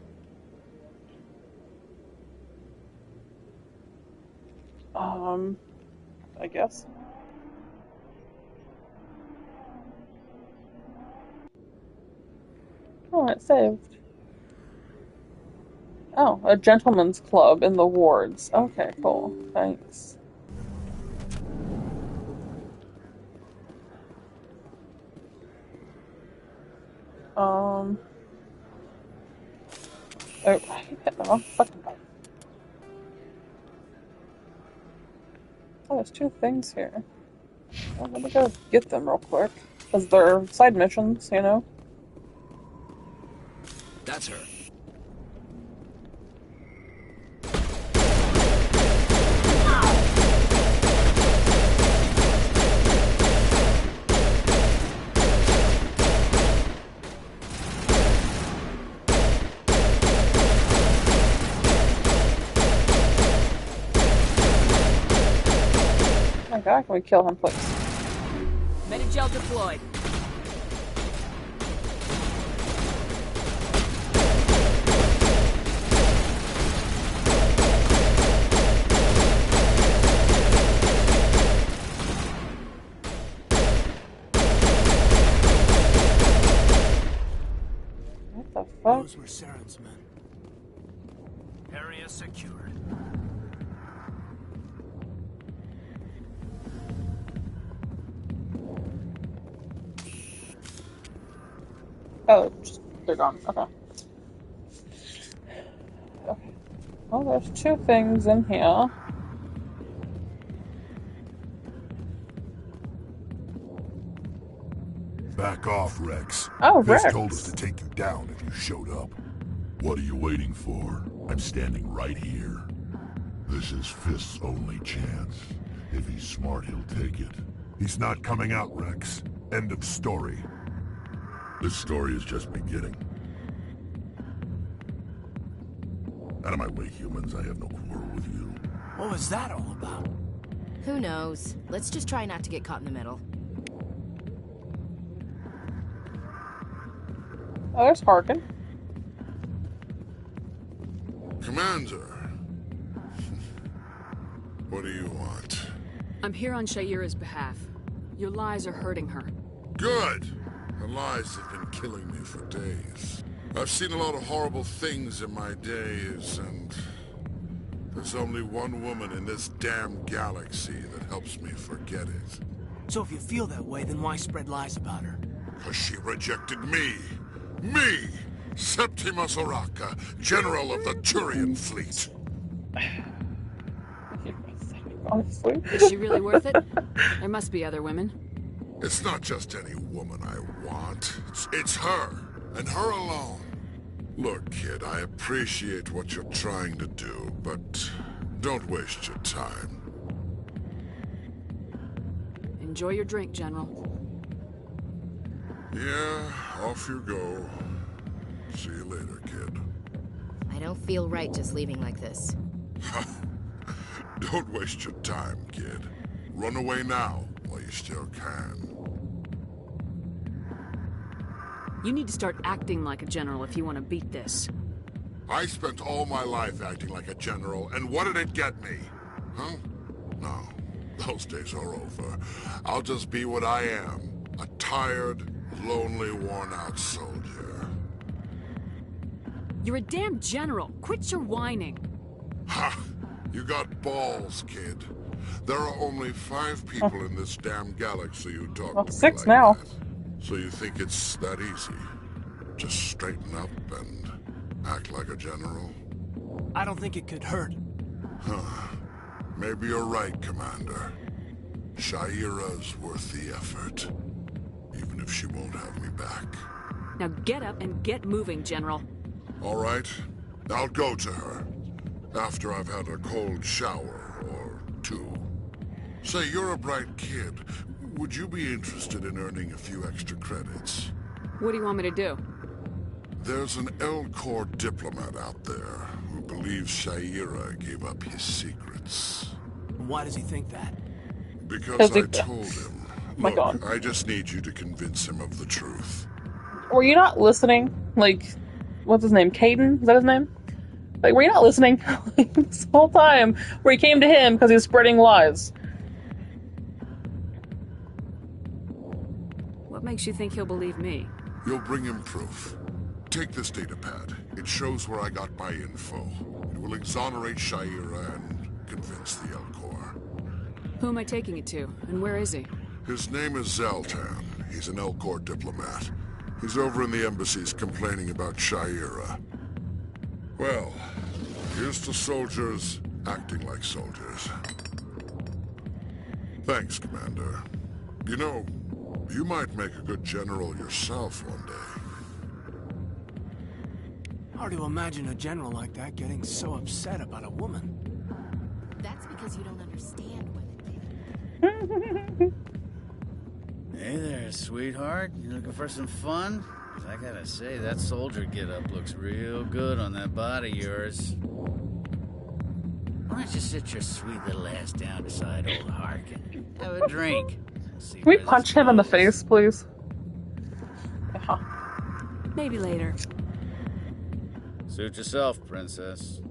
I guess. Oh, it saved. Oh, a gentleman's club in the wards. Okay, cool. Thanks. Oh, I hit the wrong fucking button. Oh, there's 2 things here. Well, let me go get them real quick. Because they're side missions, you know? That's her. Oh my god, can we kill him, please? Medigel deployed. What the fuck? Those were Saren's men. Area secured. Oh, they're gone. Okay. Okay. Well, there's 2 things in here. Back off, Rex. Oh, Fisk Rex. told us to take you down if you showed up. What are you waiting for? I'm standing right here. This is Fisk's only chance. If he's smart, he'll take it. He's not coming out, Rex. End of story. This story is just beginning. Out of my way, humans. I have no quarrel with you. What was that all about? Who knows? Let's just try not to get caught in the middle. Oh, there's Harkin. Commander. What do you want? I'm here on Shaira's behalf. Your lies are hurting her. Good! Her lies have been killing me for days. I've seen a lot of horrible things in my days, and there's only one woman in this damn galaxy that helps me forget it. So if you feel that way, then why spread lies about her? Because she rejected me! Me! Septimus Oraka, General of the Turian Fleet. Honestly. Is she really worth it? There must be other women. It's not just any woman I want. It's her, and her alone. Look, kid, I appreciate what you're trying to do, but don't waste your time. Enjoy your drink, General. Yeah, off you go. See you later, kid. I don't feel right just leaving like this. Don't waste your time, kid. Run away now, while you still can. You need to start acting like a general if you want to beat this. I spent all my life acting like a general, and what did it get me? Huh? No, those days are over. I'll just be what I am. A tired, lonely, worn-out soldier. You're a damn general. Quit your whining. Ha! You got balls, kid. There are only 5 people in this damn galaxy who talk to me 6 like now. that. So you think it's that easy? Just straighten up and act like a general? I don't think it could hurt. Huh. Maybe you're right, Commander. Shaira's worth the effort. Even if she won't have me back. Now get up and get moving, General. All right. I'll go to her. After I've had a cold shower or 2. Say, you're a bright kid. Would you be interested in earning a few extra credits? What do you want me to do? There's an L-Corps diplomat out there who believes Shaira gave up his secrets. Why does he think that? Because I told him. My Look, God. I just need you to convince him of the truth. Were you not listening? Like, what's his name? Caden? Is that his name? Like, were you not listening this whole time? Where he came to him because he was spreading lies. makes you think he'll believe me? You'll bring him proof. Take this datapad. It shows where I got my info. It will exonerate Sha'ira and convince the Elcor. Who am I taking it to, and where is he? His name is Zaltan. He's an Elcor diplomat. He's over in the embassies complaining about Sha'ira. Well, here's to soldiers acting like soldiers. Thanks, Commander. You know, you might make a good general yourself one day. Hard to imagine a general like that getting so upset about a woman. That's because you don't understand women. Hey there, sweetheart. You looking for some fun? 'Cause I gotta say, that soldier get-up looks real good on that body of yours. Why don't you sit your sweet little ass down beside old Harkin? Have a drink. Can we punch him in the face, please? Yeah. Maybe later. Suit yourself, princess.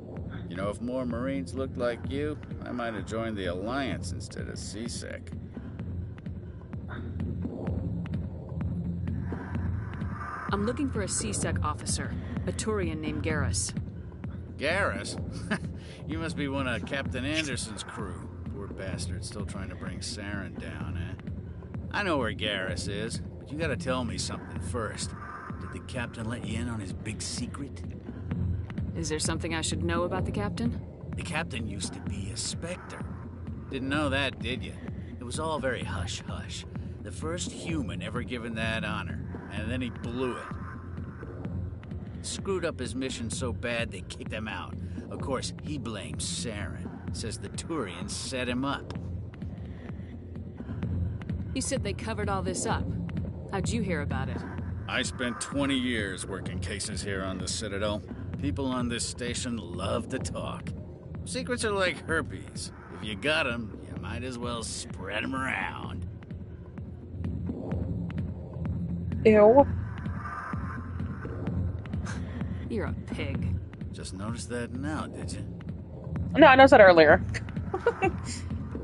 You know, if more Marines looked like you, I might have joined the Alliance instead of CSEC. I'm looking for a CSEC officer, a Turian named Garrus. Garrus? You must be one of Captain Anderson's crew. Poor bastard, still trying to bring Saren down, eh? I know where Garrus is, but you gotta tell me something first. Did the captain let you in on his big secret? Is there something I should know about the captain? The captain used to be a Spectre. Didn't know that, did you? It was all very hush-hush. The first human ever given that honor, and then he blew it. Screwed up his mission so bad they kicked him out. Of course, he blames Saren. Says the Turians set him up. You said they covered all this up. How'd you hear about it? I spent 20 years working cases here on the Citadel. People on this station love to talk. Secrets are like herpes. If you got them, you might as well spread them around. Ew. You're a pig. Just noticed that now, did you? No, I noticed that earlier.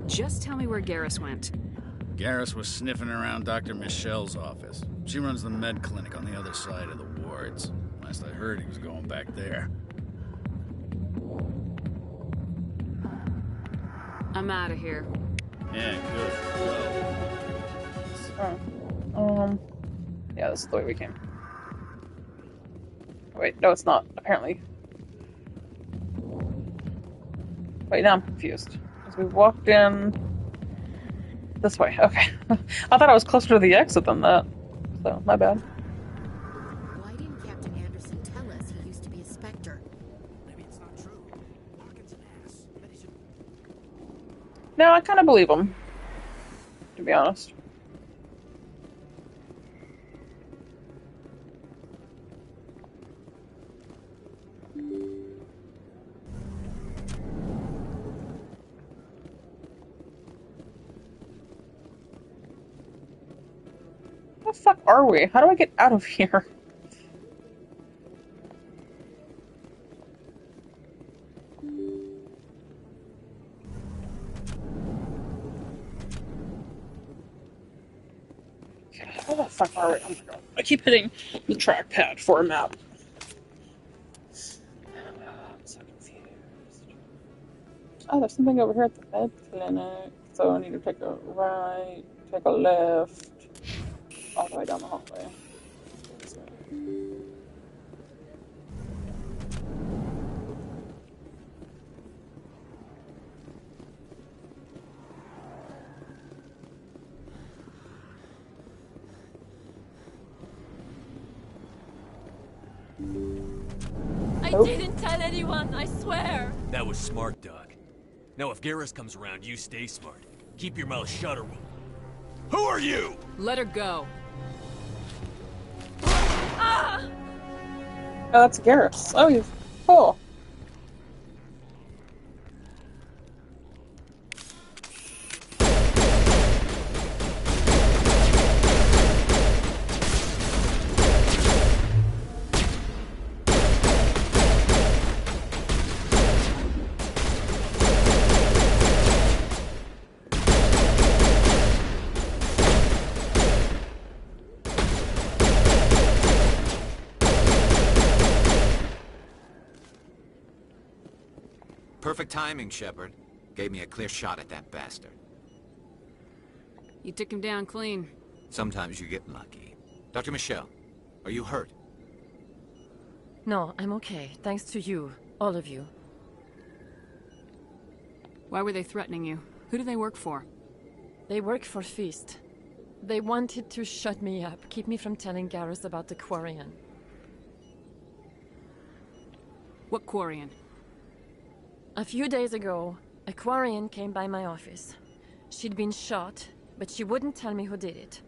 Just tell me where Garrus went. Garrus was sniffing around Dr. Michelle's office. She runs the med clinic on the other side of the wards. Last I heard, he was going back there. I'm out of here. Yeah, good. Oh. Yeah, this is the way we came. Wait, no, it's not, apparently. Wait, now I'm confused. Because we walked in this way. Okay. I thought I was closer to the exit than that. So, my bad. Why didn't Captain Anderson tell us he used to be a Spectre? Maybe it's not true. Harkin's an ass. No, I kind of believe him. To be honest. Where the fuck are we? How do I get out of here? Where the fuck are we? Oh my god. I keep hitting the trackpad for a map. I'm so confused. Oh, there's something over here at the med clinic. So I need to take a right, take a left. All the way down the hallway. I didn't tell anyone, I swear. That was smart, Doc. Now if Garrus comes around, you stay smart. Keep your mouth shut or we'll... Who are you? Let her go. Ah! Oh, that's Garrus. Oh, he's cool. Perfect timing, Shepard. Gave me a clear shot at that bastard. You took him down clean. Sometimes you get lucky. Dr. Michelle, are you hurt? No, I'm okay. Thanks to you. All of you. Why were they threatening you? Who do they work for? They work for Feast. They wanted to shut me up, keep me from telling Garrus about the Quarian. What Quarian? A few days ago, a Quarian came by my office. She'd been shot, but she wouldn't tell me who did it.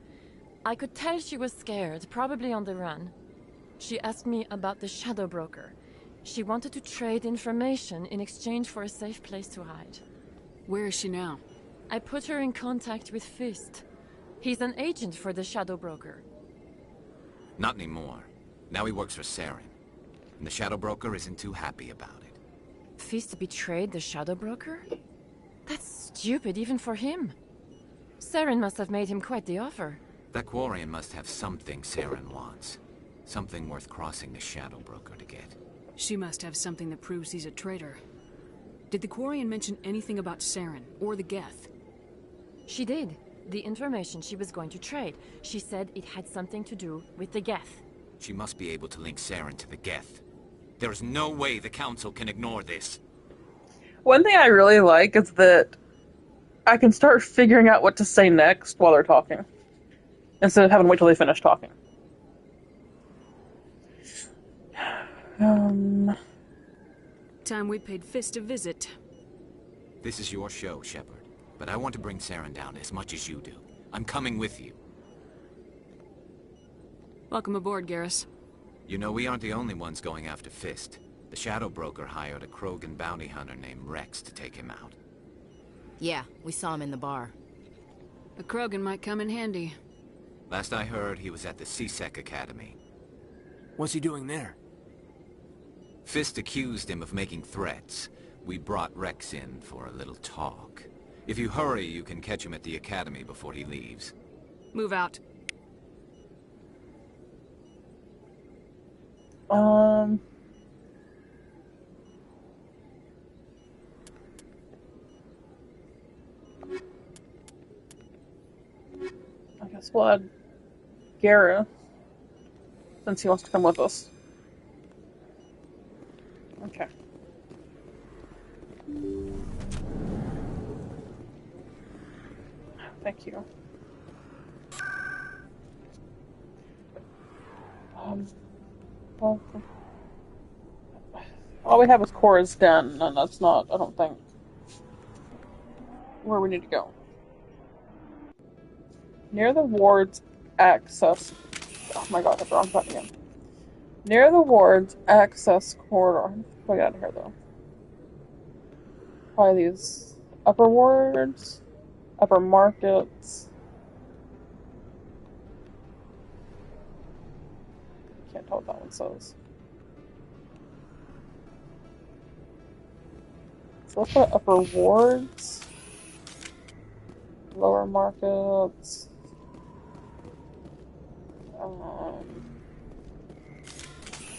I could tell she was scared, probably on the run. She asked me about the Shadow Broker. She wanted to trade information in exchange for a safe place to hide. Where is she now? I put her in contact with Fist. He's an agent for the Shadow Broker. Not anymore. Now he works for Saren. And the Shadow Broker isn't too happy about it. Fist betrayed the Shadow Broker? That's stupid even for him. Saren must have made him quite the offer. That Quarian must have something Saren wants. Something worth crossing the Shadow Broker to get. She must have something that proves he's a traitor. Did the Quarian mention anything about Saren or the Geth? She did. The information she was going to trade. She said it had something to do with the Geth. She must be able to link Saren to the Geth. There is no way the Council can ignore this. One thing I really like is that I can start figuring out what to say next while they're talking, instead of having to wait till they finish talking. Time we paid Fist a visit. This is your show, Shepard. But I want to bring Saren down as much as you do. I'm coming with you. Welcome aboard, Garrus. You know, we aren't the only ones going after Fist. The Shadow Broker hired a Krogan bounty hunter named Rex to take him out. Yeah, we saw him in the bar. A Krogan might come in handy. Last I heard, he was at the C-Sec Academy. What's he doing there? Fist accused him of making threats. We brought Rex in for a little talk. If you hurry, you can catch him at the Academy before he leaves. Move out. I guess we'll add Garrus, since he wants to come with us. Okay. Thank you. Well, all we have is Cora's Den, and that's not, I don't think, where we need to go. Near the ward's access... Oh my god, I hit the wrong button again. Near the ward's access corridor. I'll get out of here, though. Probably these upper wards, upper markets. Can't tell what that one says. So let's put upper wards, lower markets.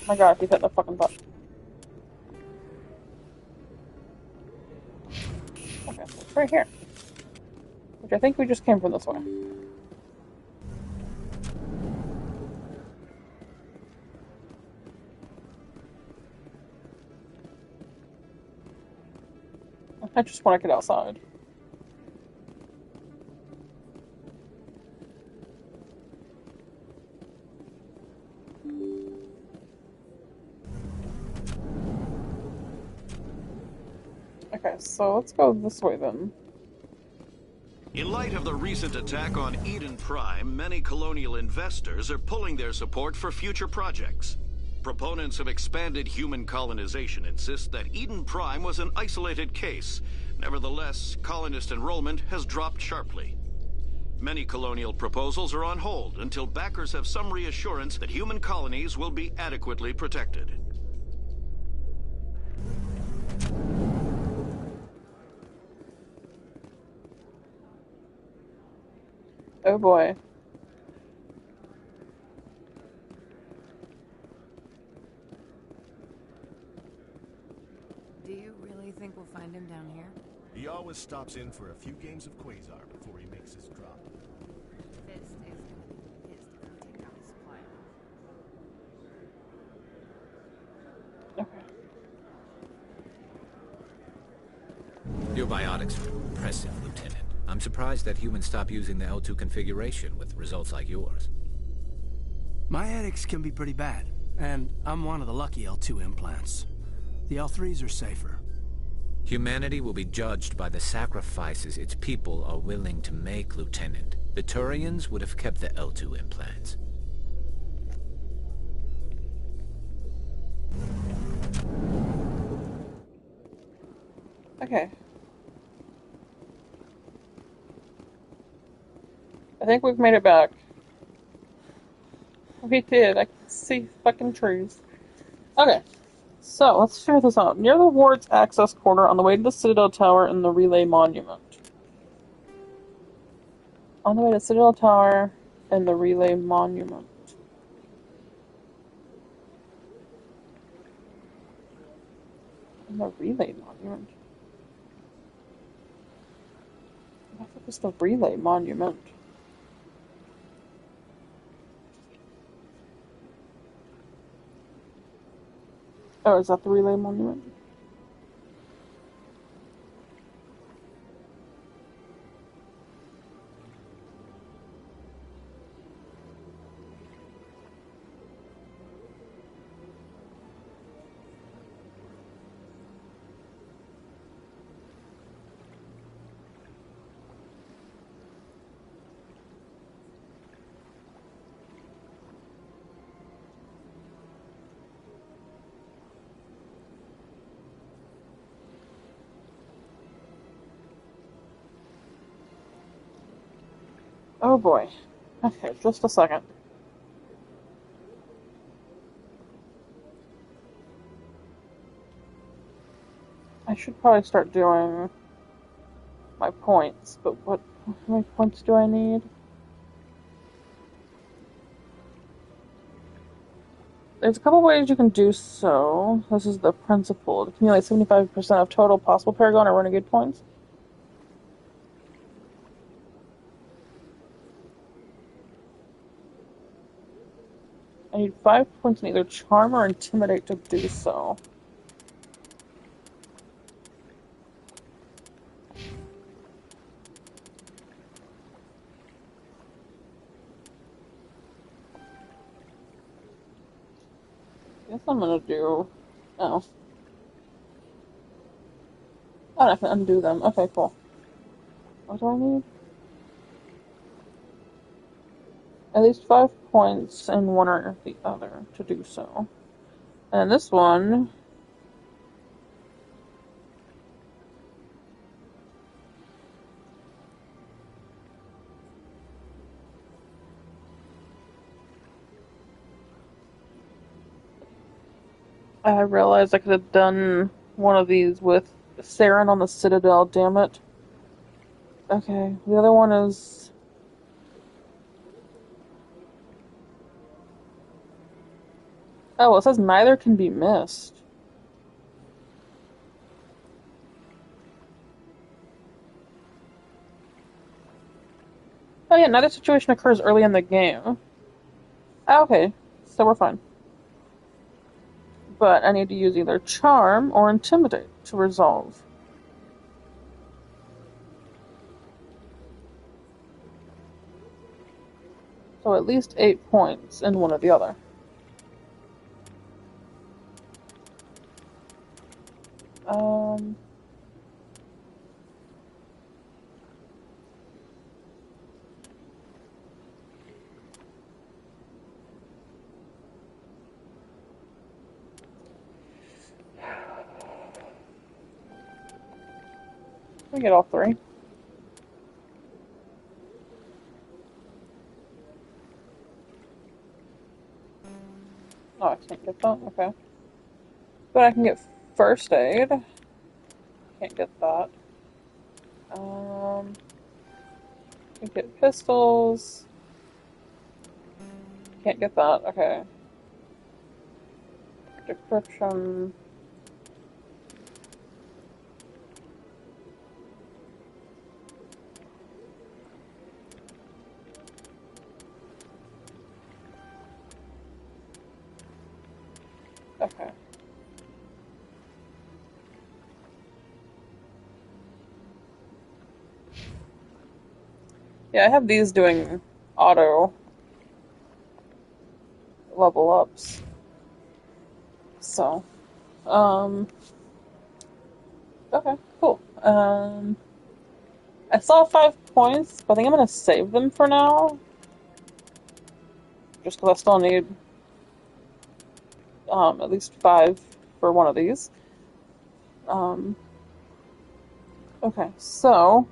My god, I keep hitting the fucking button. Okay, so it's right here. Which I think we just came from this way. I just want to get outside. Okay, so let's go this way then. In light of the recent attack on Eden Prime, many colonial investors are pulling their support for future projects. Proponents of expanded human colonization insist that Eden Prime was an isolated case. Nevertheless, colonist enrollment has dropped sharply. Many colonial proposals are on hold until backers have some reassurance that human colonies will be adequately protected. Oh boy. Do you really think we'll find him down here? He always stops in for a few games of Quasar before he makes his drop. Fist is gonna be pissed if we take out the supply. Your biotics are impressive, Lieutenant. I'm surprised that humans stop using the L2 configuration with results like yours. My headaches can be pretty bad, and I'm one of the lucky L2 implants. The L3s are safer. Humanity will be judged by the sacrifices its people are willing to make, Lieutenant. The Turians would have kept the L2 implants. Okay. I think we've made it back. We did. I can see fucking trees. Okay. So, let's figure this out. Near the ward's access corner on the way to the Citadel Tower and the Relay Monument. On the way to Citadel Tower and the Relay Monument. And the Relay Monument? I thought it was the Relay Monument. Oh, is that the Relay Monument? Oh boy. Okay, just a second. I should probably start doing my points, but how many points do I need? There's a couple ways you can do so. This is the principle. Accumulate 75% of total possible Paragon or Renegade points. I need 5 points in either Charm or Intimidate to do so. I guess I'm gonna do... Oh. Oh, I can undo them. Okay, cool. What do I need? At least 5 points in one or the other to do so. And this one... I realized I could have done one of these with Saren on the Citadel, damn it. Okay, the other one is... Oh, it says neither can be missed. Oh yeah, neither situation occurs early in the game. Okay, so we're fine. But I need to use either Charm or Intimidate to resolve. So at least 8 points in one or the other. We get all 3. Oh, I can't get that? Okay. But I can get First Aid. Can't get that. Can get pistols. Can't get that. Okay. Decryption. Okay. Yeah, I have these doing auto level ups. So, okay, cool. I saw 5 points, but I think I'm gonna save them for now. Just because I still need at least 5 for one of these. Okay, so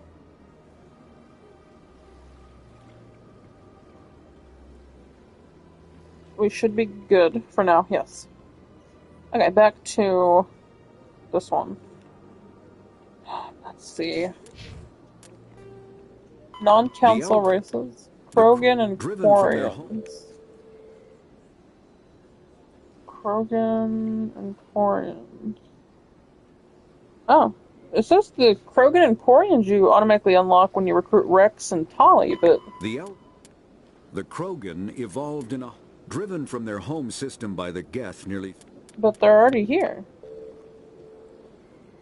we should be good for now, yes. Okay, back to this one. Let's see. Non-council races. Krogan and Quarians. Krogan and Quarians. Oh. It says the Krogan and Quarians you automatically unlock when you recruit Rex and Tali, but... The Krogan evolved in a... driven from their home system by the Geth nearly... But they're already here.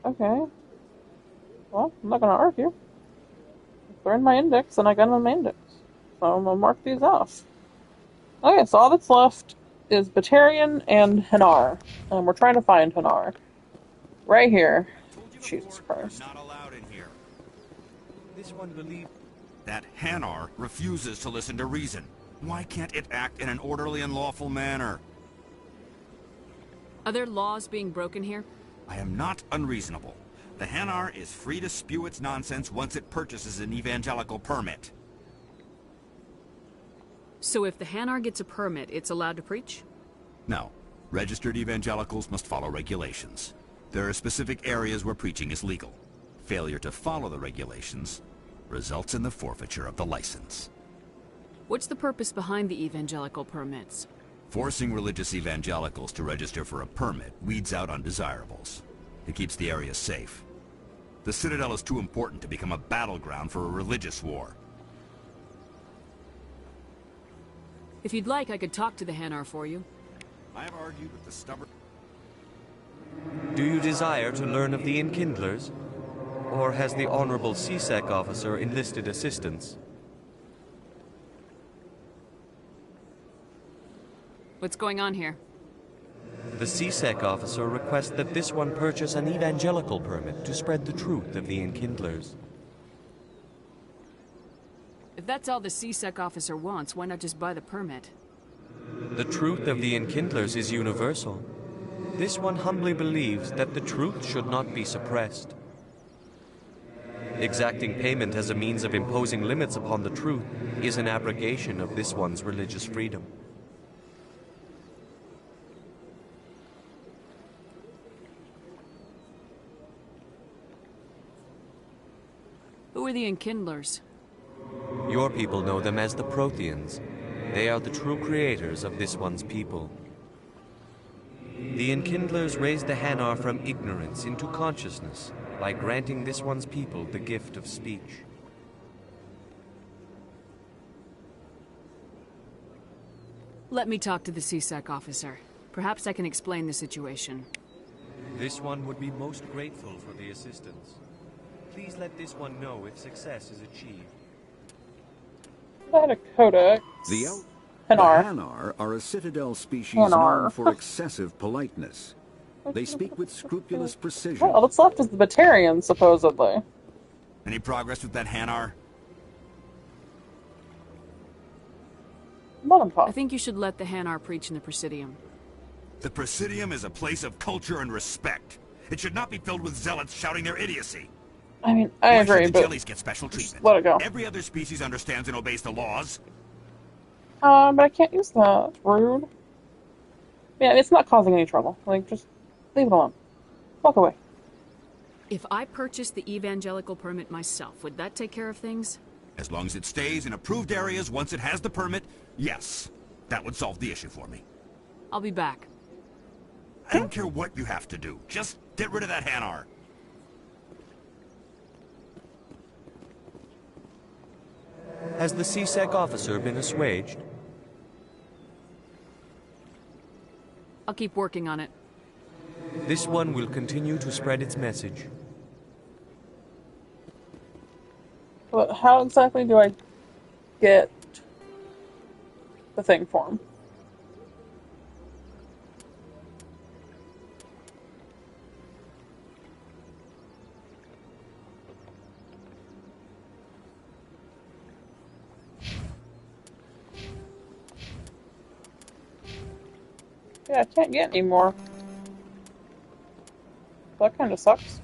Okay. Well, I'm not gonna argue. If they're in my index, then I got them in my index. So I'm gonna mark these off. Okay, so all that's left is Batarian and Hanar. And we're trying to find Hanar. Right here. Jesus Christ. Not allowed in here. This one believes that Hanar refuses to listen to reason. Why can't it act in an orderly and lawful manner? Are there laws being broken here? I am not unreasonable. The Hanar is free to spew its nonsense once it purchases an evangelical permit. So if the Hanar gets a permit, it's allowed to preach? No. Registered evangelicals must follow regulations. There are specific areas where preaching is legal. Failure to follow the regulations results in the forfeiture of the license. What's the purpose behind the evangelical permits? Forcing religious evangelicals to register for a permit weeds out undesirables. It keeps the area safe. The Citadel is too important to become a battleground for a religious war. If you'd like, I could talk to the Hanar for you. I have argued with the stubborn... Do you desire to learn of the Enkindlers? Or has the Honorable CSEC officer enlisted assistance? What's going on here? The CSEC officer requests that this one purchase an evangelical permit to spread the truth of the Enkindlers. If that's all the CSEC officer wants, why not just buy the permit? The truth of the Enkindlers is universal. This one humbly believes that the truth should not be suppressed. Exacting payment as a means of imposing limits upon the truth is an abrogation of this one's religious freedom. Who are the Enkindlers? Your people know them as the Protheans. They are the true creators of this one's people. The Enkindlers raised the Hanar from ignorance into consciousness by granting this one's people the gift of speech. Let me talk to the CSEC officer. Perhaps I can explain the situation. This one would be most grateful for the assistance. Please let this one know if success is achieved. I had a codex. The Hanar. Hanar are a Citadel species Hanar. known for excessive politeness. They speak with scrupulous precision. Well, what's left is the Batarian, supposedly. Any progress with that Hanar? I think you should let the Hanar preach in the Presidium. The Presidium is a place of culture and respect. It should not be filled with zealots shouting their idiocy. I mean, I agree, Why should the but Jellies get special treatment? let it go. Every other species understands and obeys the laws. But I can't use that. It's rude. Yeah, it's not causing any trouble. Like, just leave it alone. Walk away. If I purchased the evangelical permit myself, would that take care of things? As long as it stays in approved areas once it has the permit, yes. That would solve the issue for me. I'll be back. I don't care what you have to do. Just get rid of that Hanar. Has the CSEC officer been assuaged? I'll keep working on it. This one will continue to spread its message. But how exactly do I get the thing for him? Yeah, I can't get any more. That kind of sucks.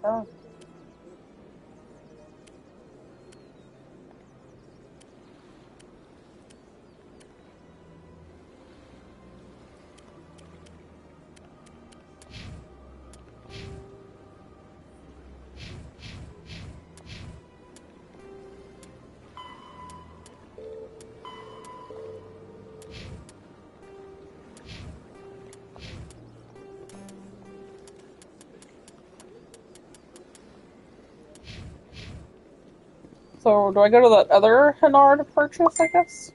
Sure. So, do I go to that other Hanar to purchase, I guess?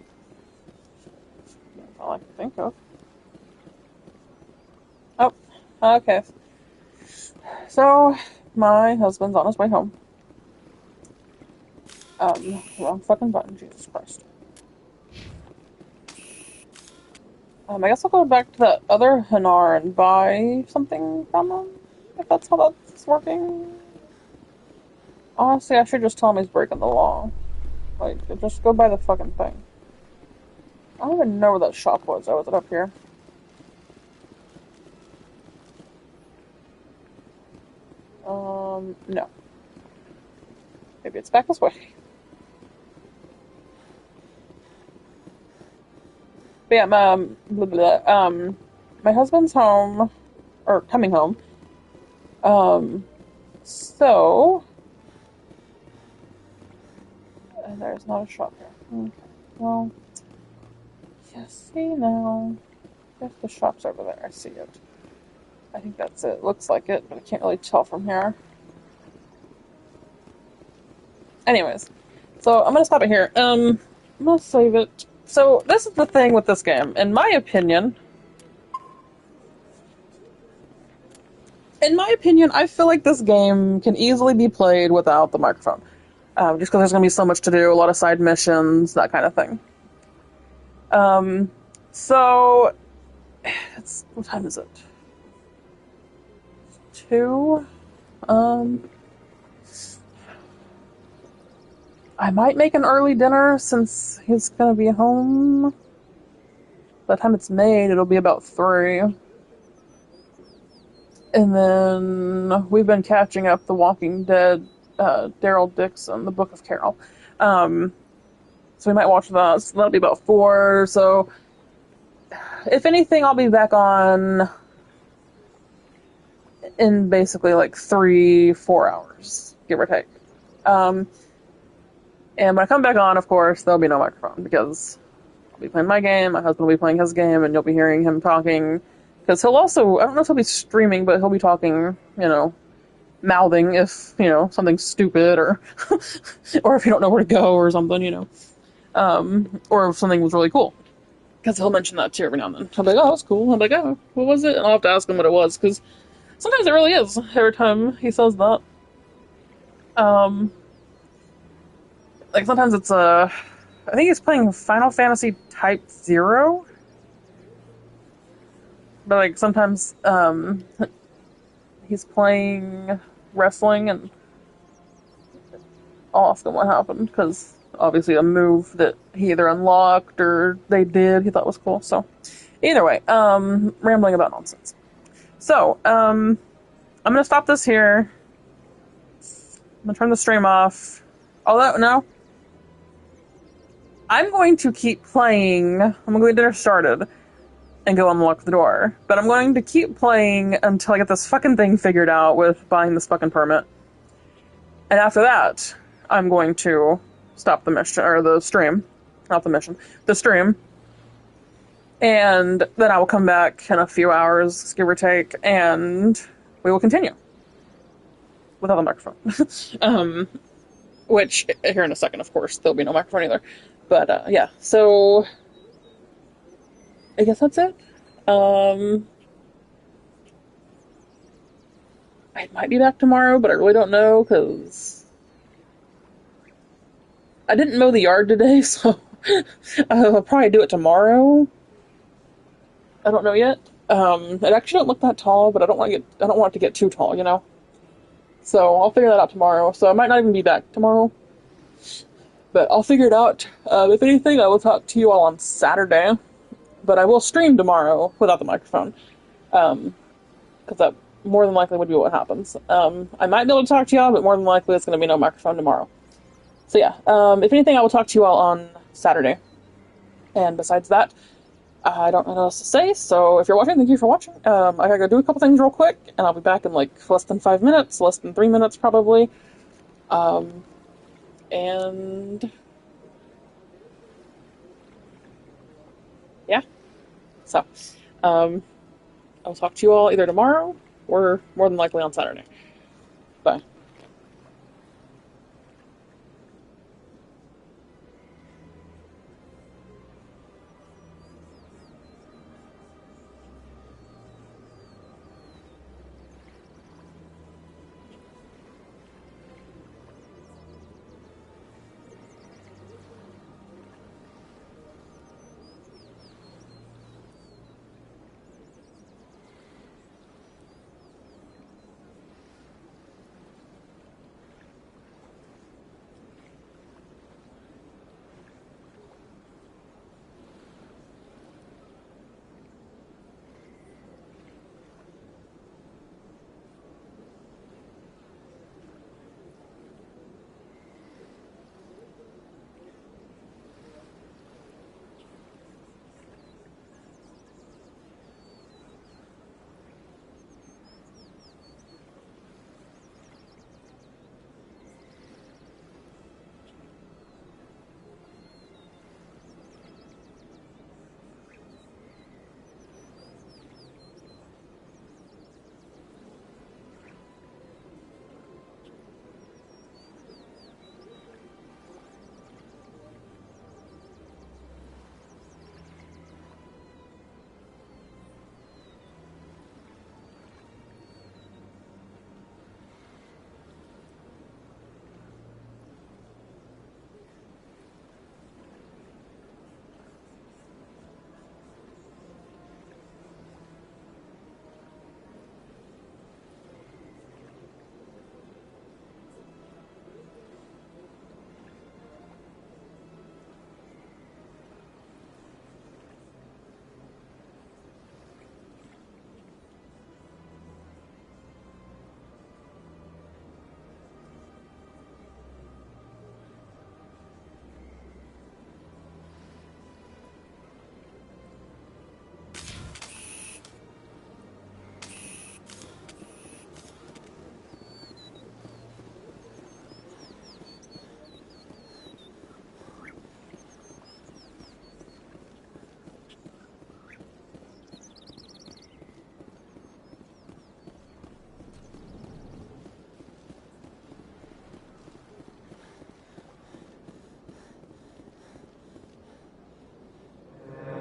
That's all I can think of. Oh, okay. So, my husband's on his way home. Wrong fucking button, Jesus Christ. I guess I'll go back to that other Hanar and buy something from him, if that's how that's working. Honestly, I should just tell him he's breaking the law. Like, just go buy the fucking thing. I don't even know where that shop was. Oh, was it up here? No. Maybe it's back this way. But yeah, my husband's home, or coming home. So... there's not a shop here. Okay. Well, you see now. If the shop's over there, I see it. I think that's it. Looks like it, but I can't really tell from here. Anyways, so I'm gonna stop it here. I'm gonna save it. So this is the thing with this game, in my opinion. I feel like this game can easily be played without the microphone. Just because there's going to be so much to do, a lot of side missions, that kind of thing. So, what time is it? 2? I might make an early dinner since he's going to be home. By the time it's made, it'll be about 3. And then we've been catching up The Walking Dead, Daryl Dixon, The Book of Carol. So we might watch that. So that'll be about 4. So if anything, I'll be back on in basically like 3-4 hours, give or take. And when I come back on, of course, there'll be no microphone because I'll be playing my game, my husband will be playing his game, and you'll be hearing him talking. Because he'll also, I don't know if he'll be streaming, but he'll be talking, mouthing if, something's stupid or or if you don't know where to go or something, or if something was really cool. Because he'll mention that too every now and then. I'll be like, oh, that's cool. I'm like, oh, what was it? And I'll have to ask him what it was, because sometimes it really is, every time he says that. Like, sometimes it's, I think he's playing Final Fantasy Type 0. But, like, sometimes, he's playing wrestling, and I'll ask him what happened, because obviously a move that he either unlocked or they did he thought was cool. So, either way, rambling about nonsense. So, I'm going to stop this here. I'm going to turn the stream off. Although, no. I'm going to keep playing. I'm going to get dinner started and go unlock the door. But I'm going to keep playing until I get this fucking thing figured out with buying this fucking permit. And after that, I'm going to stop the mission, or the stream. Not the mission. The stream. And then I will come back in a few hours, give or take, and we will continue. Without the microphone. which here in a second, of course, there'll be no microphone either. But yeah, so I guess that's it. I might be back tomorrow, but I really don't know because I didn't mow the yard today, so I'll probably do it tomorrow. I don't know yet. It actually don't look that tall, but I don't want it to get too tall, you know. So I'll figure that out tomorrow. So I might not even be back tomorrow, but I'll figure it out. If anything, I will talk to you all on Saturday, but I will stream tomorrow without the microphone, because that more than likely would be what happens. I might be able to talk to y'all, but more than likely it's going to be no microphone tomorrow. So yeah, if anything, I will talk to you all on Saturday. And besides that, I don't know what else to say, so if you're watching, thank you for watching. I gotta go do a couple things real quick, and I'll be back in like less than 5 minutes, less than 3 minutes probably. And yeah, so I'll talk to you all either tomorrow or more than likely on Saturday. Bye.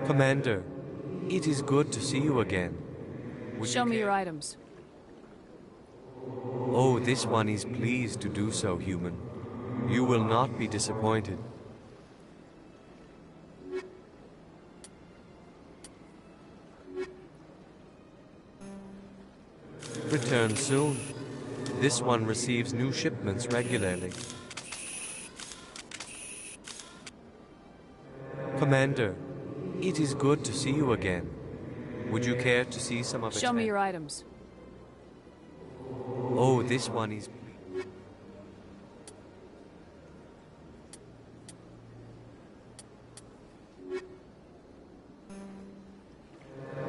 Commander, it is good to see you again. Show me your items. Oh, this one is pleased to do so, human. You will not be disappointed. Return soon. This one receives new shipments regularly. Commander, it is good to see you again. Would you care to see some of its... Show me your items. Oh, this one is...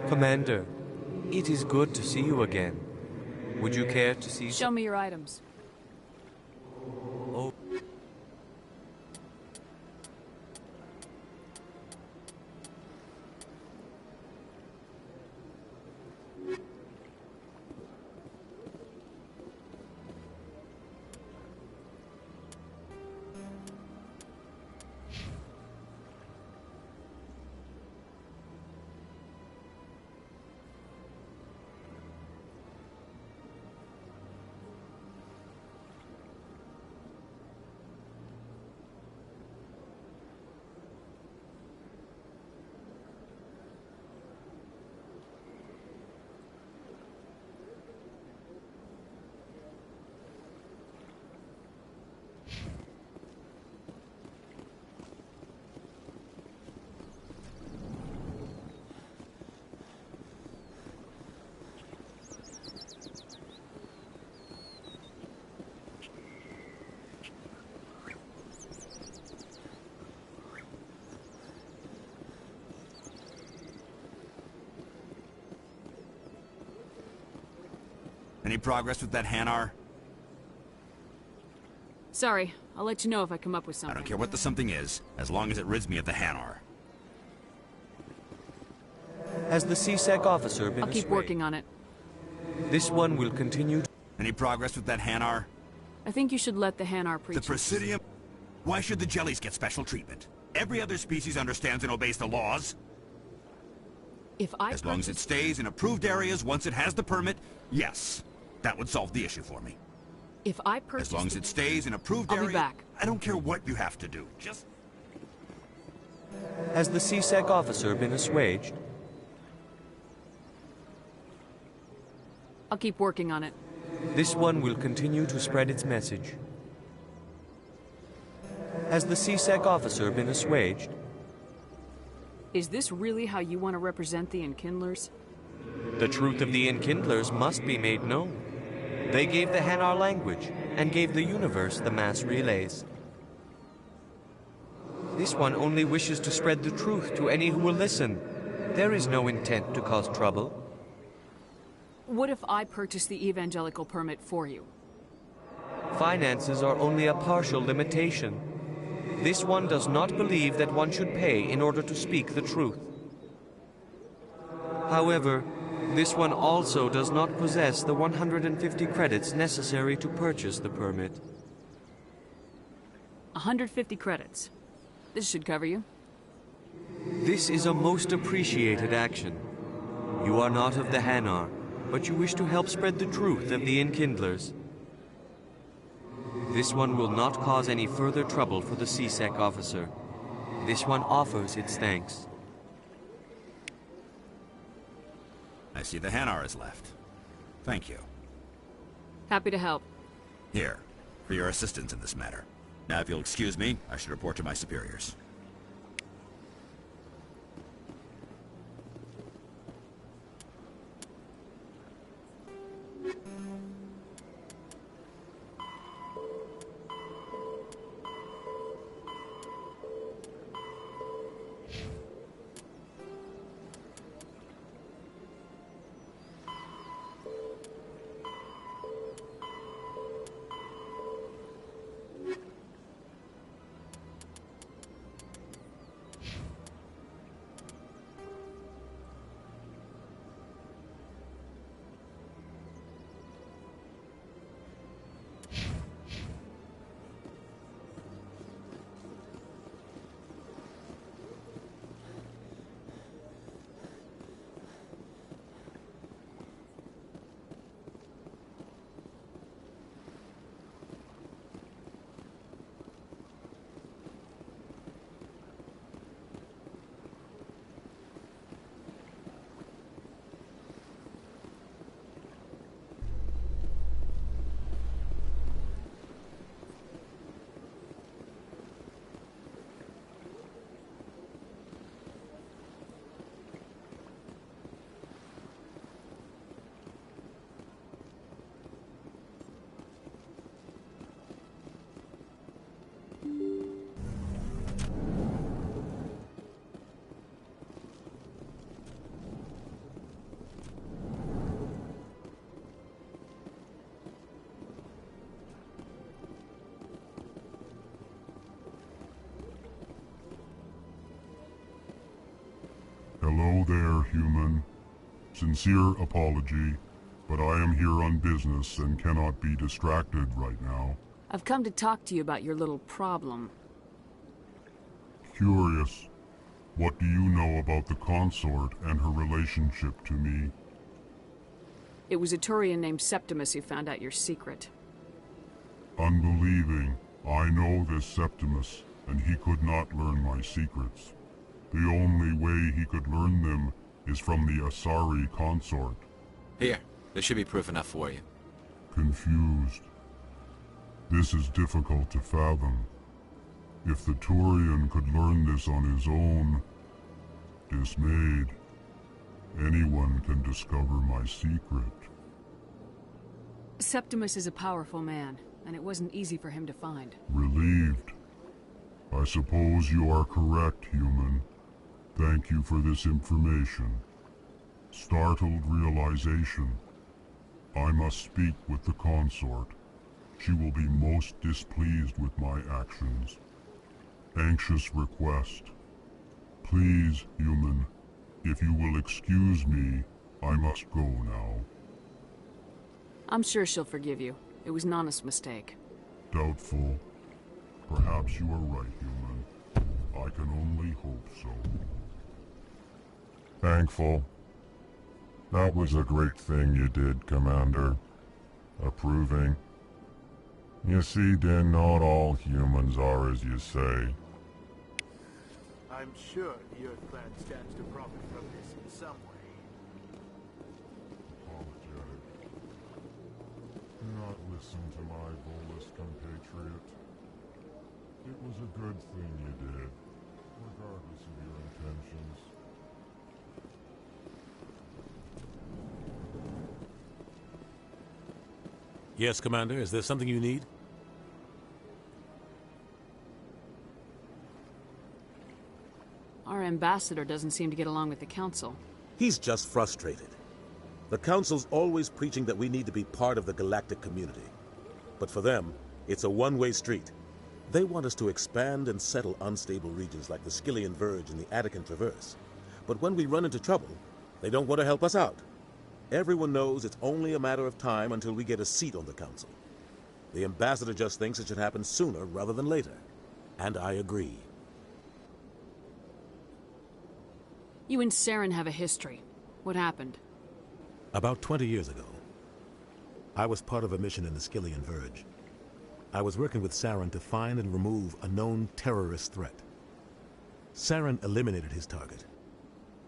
Commander, it is good to see you again. Would you care to see... Show me your items. Oh. Any progress with that Hanar? Sorry, I'll let you know if I come up with I something. don't care what the something is, as long as it rids me of the Hanar. Has the C-Sec officer been I'll keep assuaged? working on it. This one will continue. Any progress with that Hanar? I think you should let the Hanar preach. The Presidium? Why should the jellies get special treatment? Every other species understands and obeys the laws. If I As long as it stays in approved areas once it has the permit, yes. That would solve the issue for me. If I purchase As long as it stays in approved I'll areas, be back. I don't care what you have to do. Just... Has the C-Sec officer been assuaged? I'll keep working on it. This one will continue to spread its message. Has the C-Sec officer been assuaged? Is this really how you want to represent the Enkindlers? The truth of the Enkindlers must be made known. They gave the Hanar language, and gave the universe the mass relays. This one only wishes to spread the truth to any who will listen. There is no intent to cause trouble. What if I purchase the evangelical permit for you? Finances are only a partial limitation. This one does not believe that one should pay in order to speak the truth. However, this one also does not possess the 150 credits necessary to purchase the permit. 150 credits. This should cover you. This is a most appreciated action. You are not of the Hanar, but you wish to help spread the truth of the Enkindlers. This one will not cause any further trouble for the C-Sec officer. This one offers its thanks. I see the Hanar is left. Thank you. Happy to help. Here, for your assistance in this matter. Now, if you'll excuse me, I should report to my superiors. Hello there, human. Sincere apology, but I am here on business and cannot be distracted right now. I've come to talk to you about your little problem. Curious. What do you know about the consort and her relationship to me? It was a Turian named Septimus who found out your secret. Unbelieving. I know this Septimus, and he could not learn my secrets. The only way he could learn them is from the Asari consort. Here, this should be proof enough for you. Confused. This is difficult to fathom. If the Turian could learn this on his own, dismayed, anyone can discover my secret. Septimus is a powerful man, and it wasn't easy for him to find. Relieved. I suppose you are correct, human. Thank you for this information. Startled realization. I must speak with the consort. She will be most displeased with my actions. Anxious request. Please, human, if you will excuse me, I must go now. I'm sure she'll forgive you. It was an honest mistake. Doubtful. Perhaps you are right, human. I can only hope so. Thankful. That was a great thing you did, Commander. Approving. You see, Din, not all humans are as you say. I'm sure the Earth clan stands to profit from this in some way. Apologetic. Do not listen to my Volus compatriot. It was a good thing you did, regardless of your intentions. Yes, Commander. Is there something you need? Our ambassador doesn't seem to get along with the Council. He's just frustrated. The Council's always preaching that we need to be part of the galactic community. But for them, it's a one-way street. They want us to expand and settle unstable regions like the Skillian Verge and the Attican Traverse. But when we run into trouble, they don't want to help us out. Everyone knows it's only a matter of time until we get a seat on the Council. The ambassador just thinks it should happen sooner rather than later. And I agree. You and Saren have a history. What happened? About 20 years ago, I was part of a mission in the Skillian Verge. I was working with Saren to find and remove a known terrorist threat. Saren eliminated his target,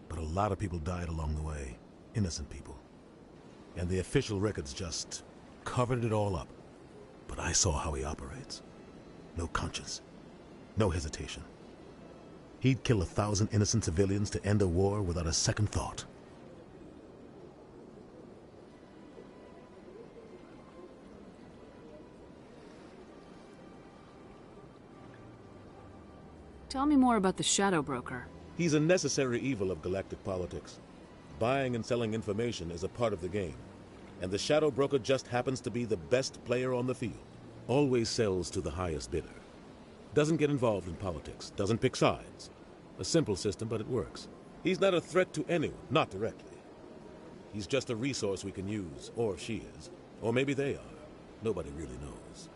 but a lot of people died along the way, innocent people. And the official records just covered it all up. But I saw how he operates. No conscience, no hesitation. He'd kill 1,000 innocent civilians to end a war without a second thought. Tell me more about the Shadow Broker. He's a necessary evil of galactic politics. Buying and selling information is a part of the game. And the Shadow Broker just happens to be the best player on the field. Always sells to the highest bidder. Doesn't get involved in politics. Doesn't pick sides. A simple system, but it works. He's not a threat to anyone, not directly. He's just a resource we can use, or she is. Or maybe they are. Nobody really knows.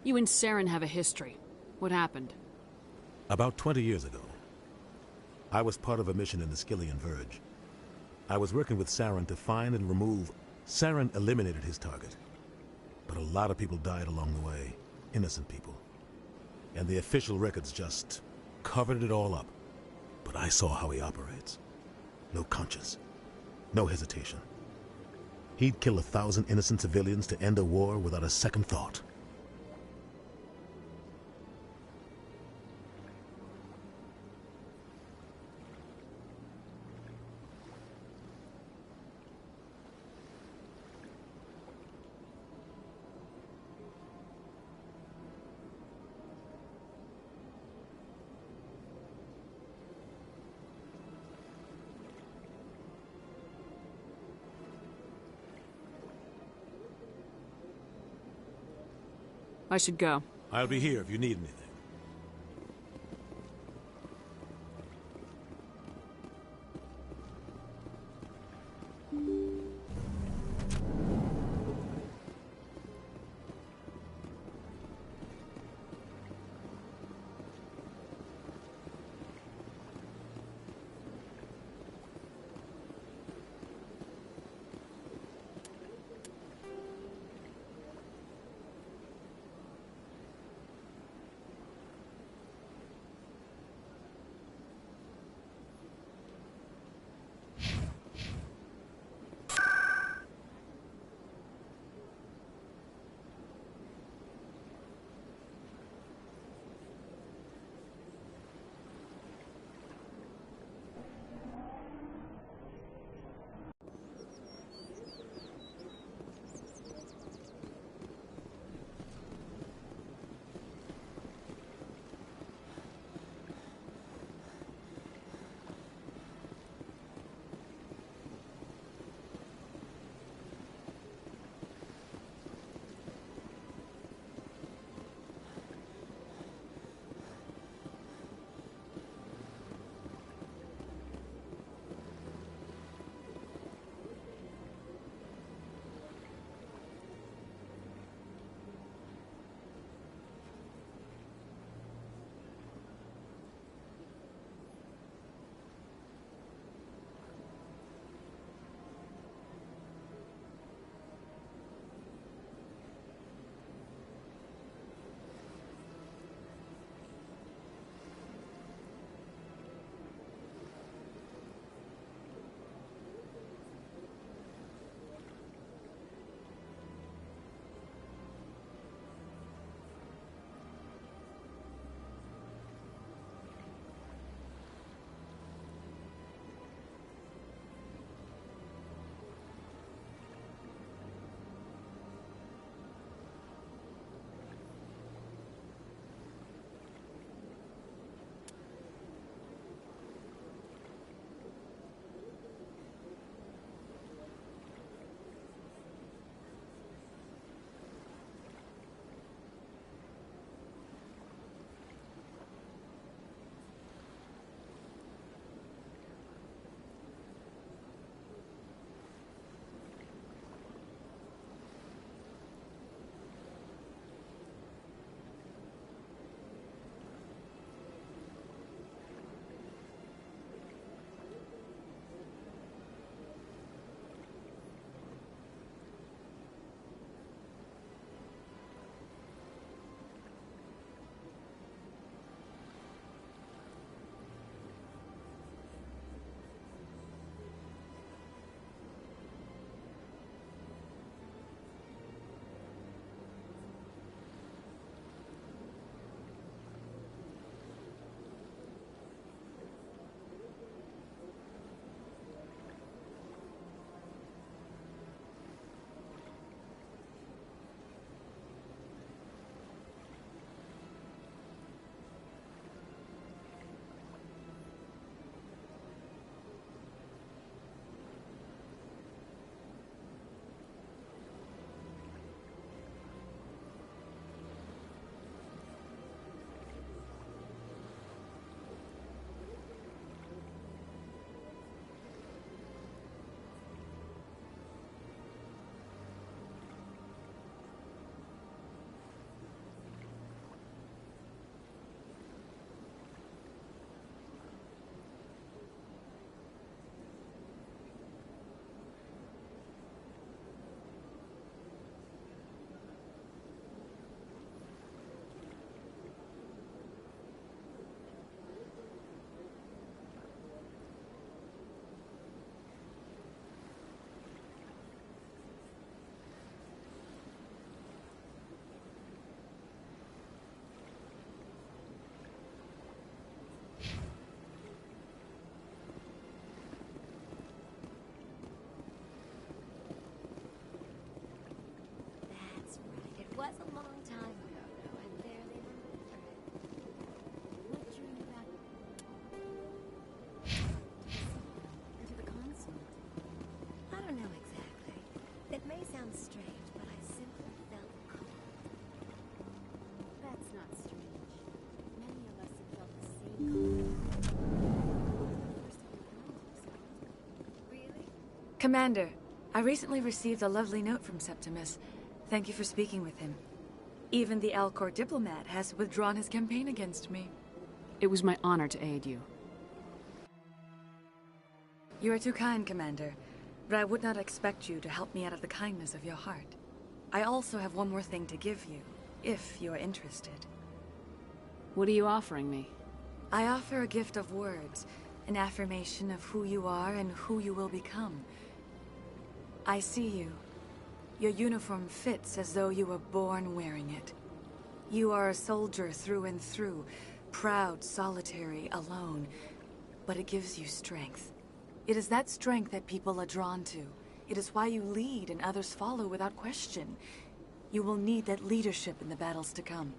You and Saren have a history. What happened? About 20 years ago, I was part of a mission in the Skillian Verge. I was working with Saren to find and remove... Saren eliminated his target. But a lot of people died along the way. Innocent people. And the official records just covered it all up. But I saw how he operates. No conscience. No hesitation. He'd kill 1,000 innocent civilians to end a war without a second thought. I should go. I'll be here if you need anything. Commander, I recently received a lovely note from Septimus. Thank you for speaking with him. Even the Alcor diplomat has withdrawn his campaign against me. It was my honor to aid you. You are too kind, Commander, but I would not expect you to help me out of the kindness of your heart. I also have one more thing to give you, if you are interested. What are you offering me? I offer a gift of words, an affirmation of who you are and who you will become. I see you. Your uniform fits as though you were born wearing it. You are a soldier through and through, proud, solitary, alone, but it gives you strength. It is that strength that people are drawn to. It is why you lead and others follow without question. You will need that leadership in the battles to come.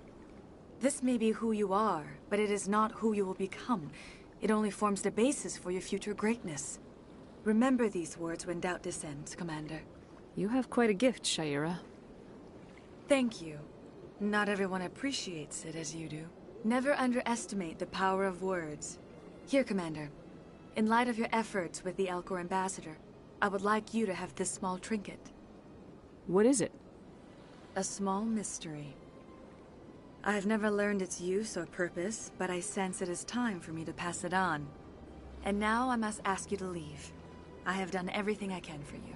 This may be who you are, but it is not who you will become. It only forms the basis for your future greatness. Remember these words when doubt descends, Commander. You have quite a gift, Sha'ira. Thank you. Not everyone appreciates it as you do. Never underestimate the power of words. Here, Commander. In light of your efforts with the Alcor ambassador, I would like you to have this small trinket. What is it? A small mystery. I have never learned its use or purpose, but I sense it is time for me to pass it on. And now I must ask you to leave. I have done everything I can for you.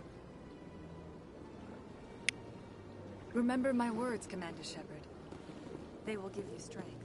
Remember my words, Commander Shepard. They will give you strength.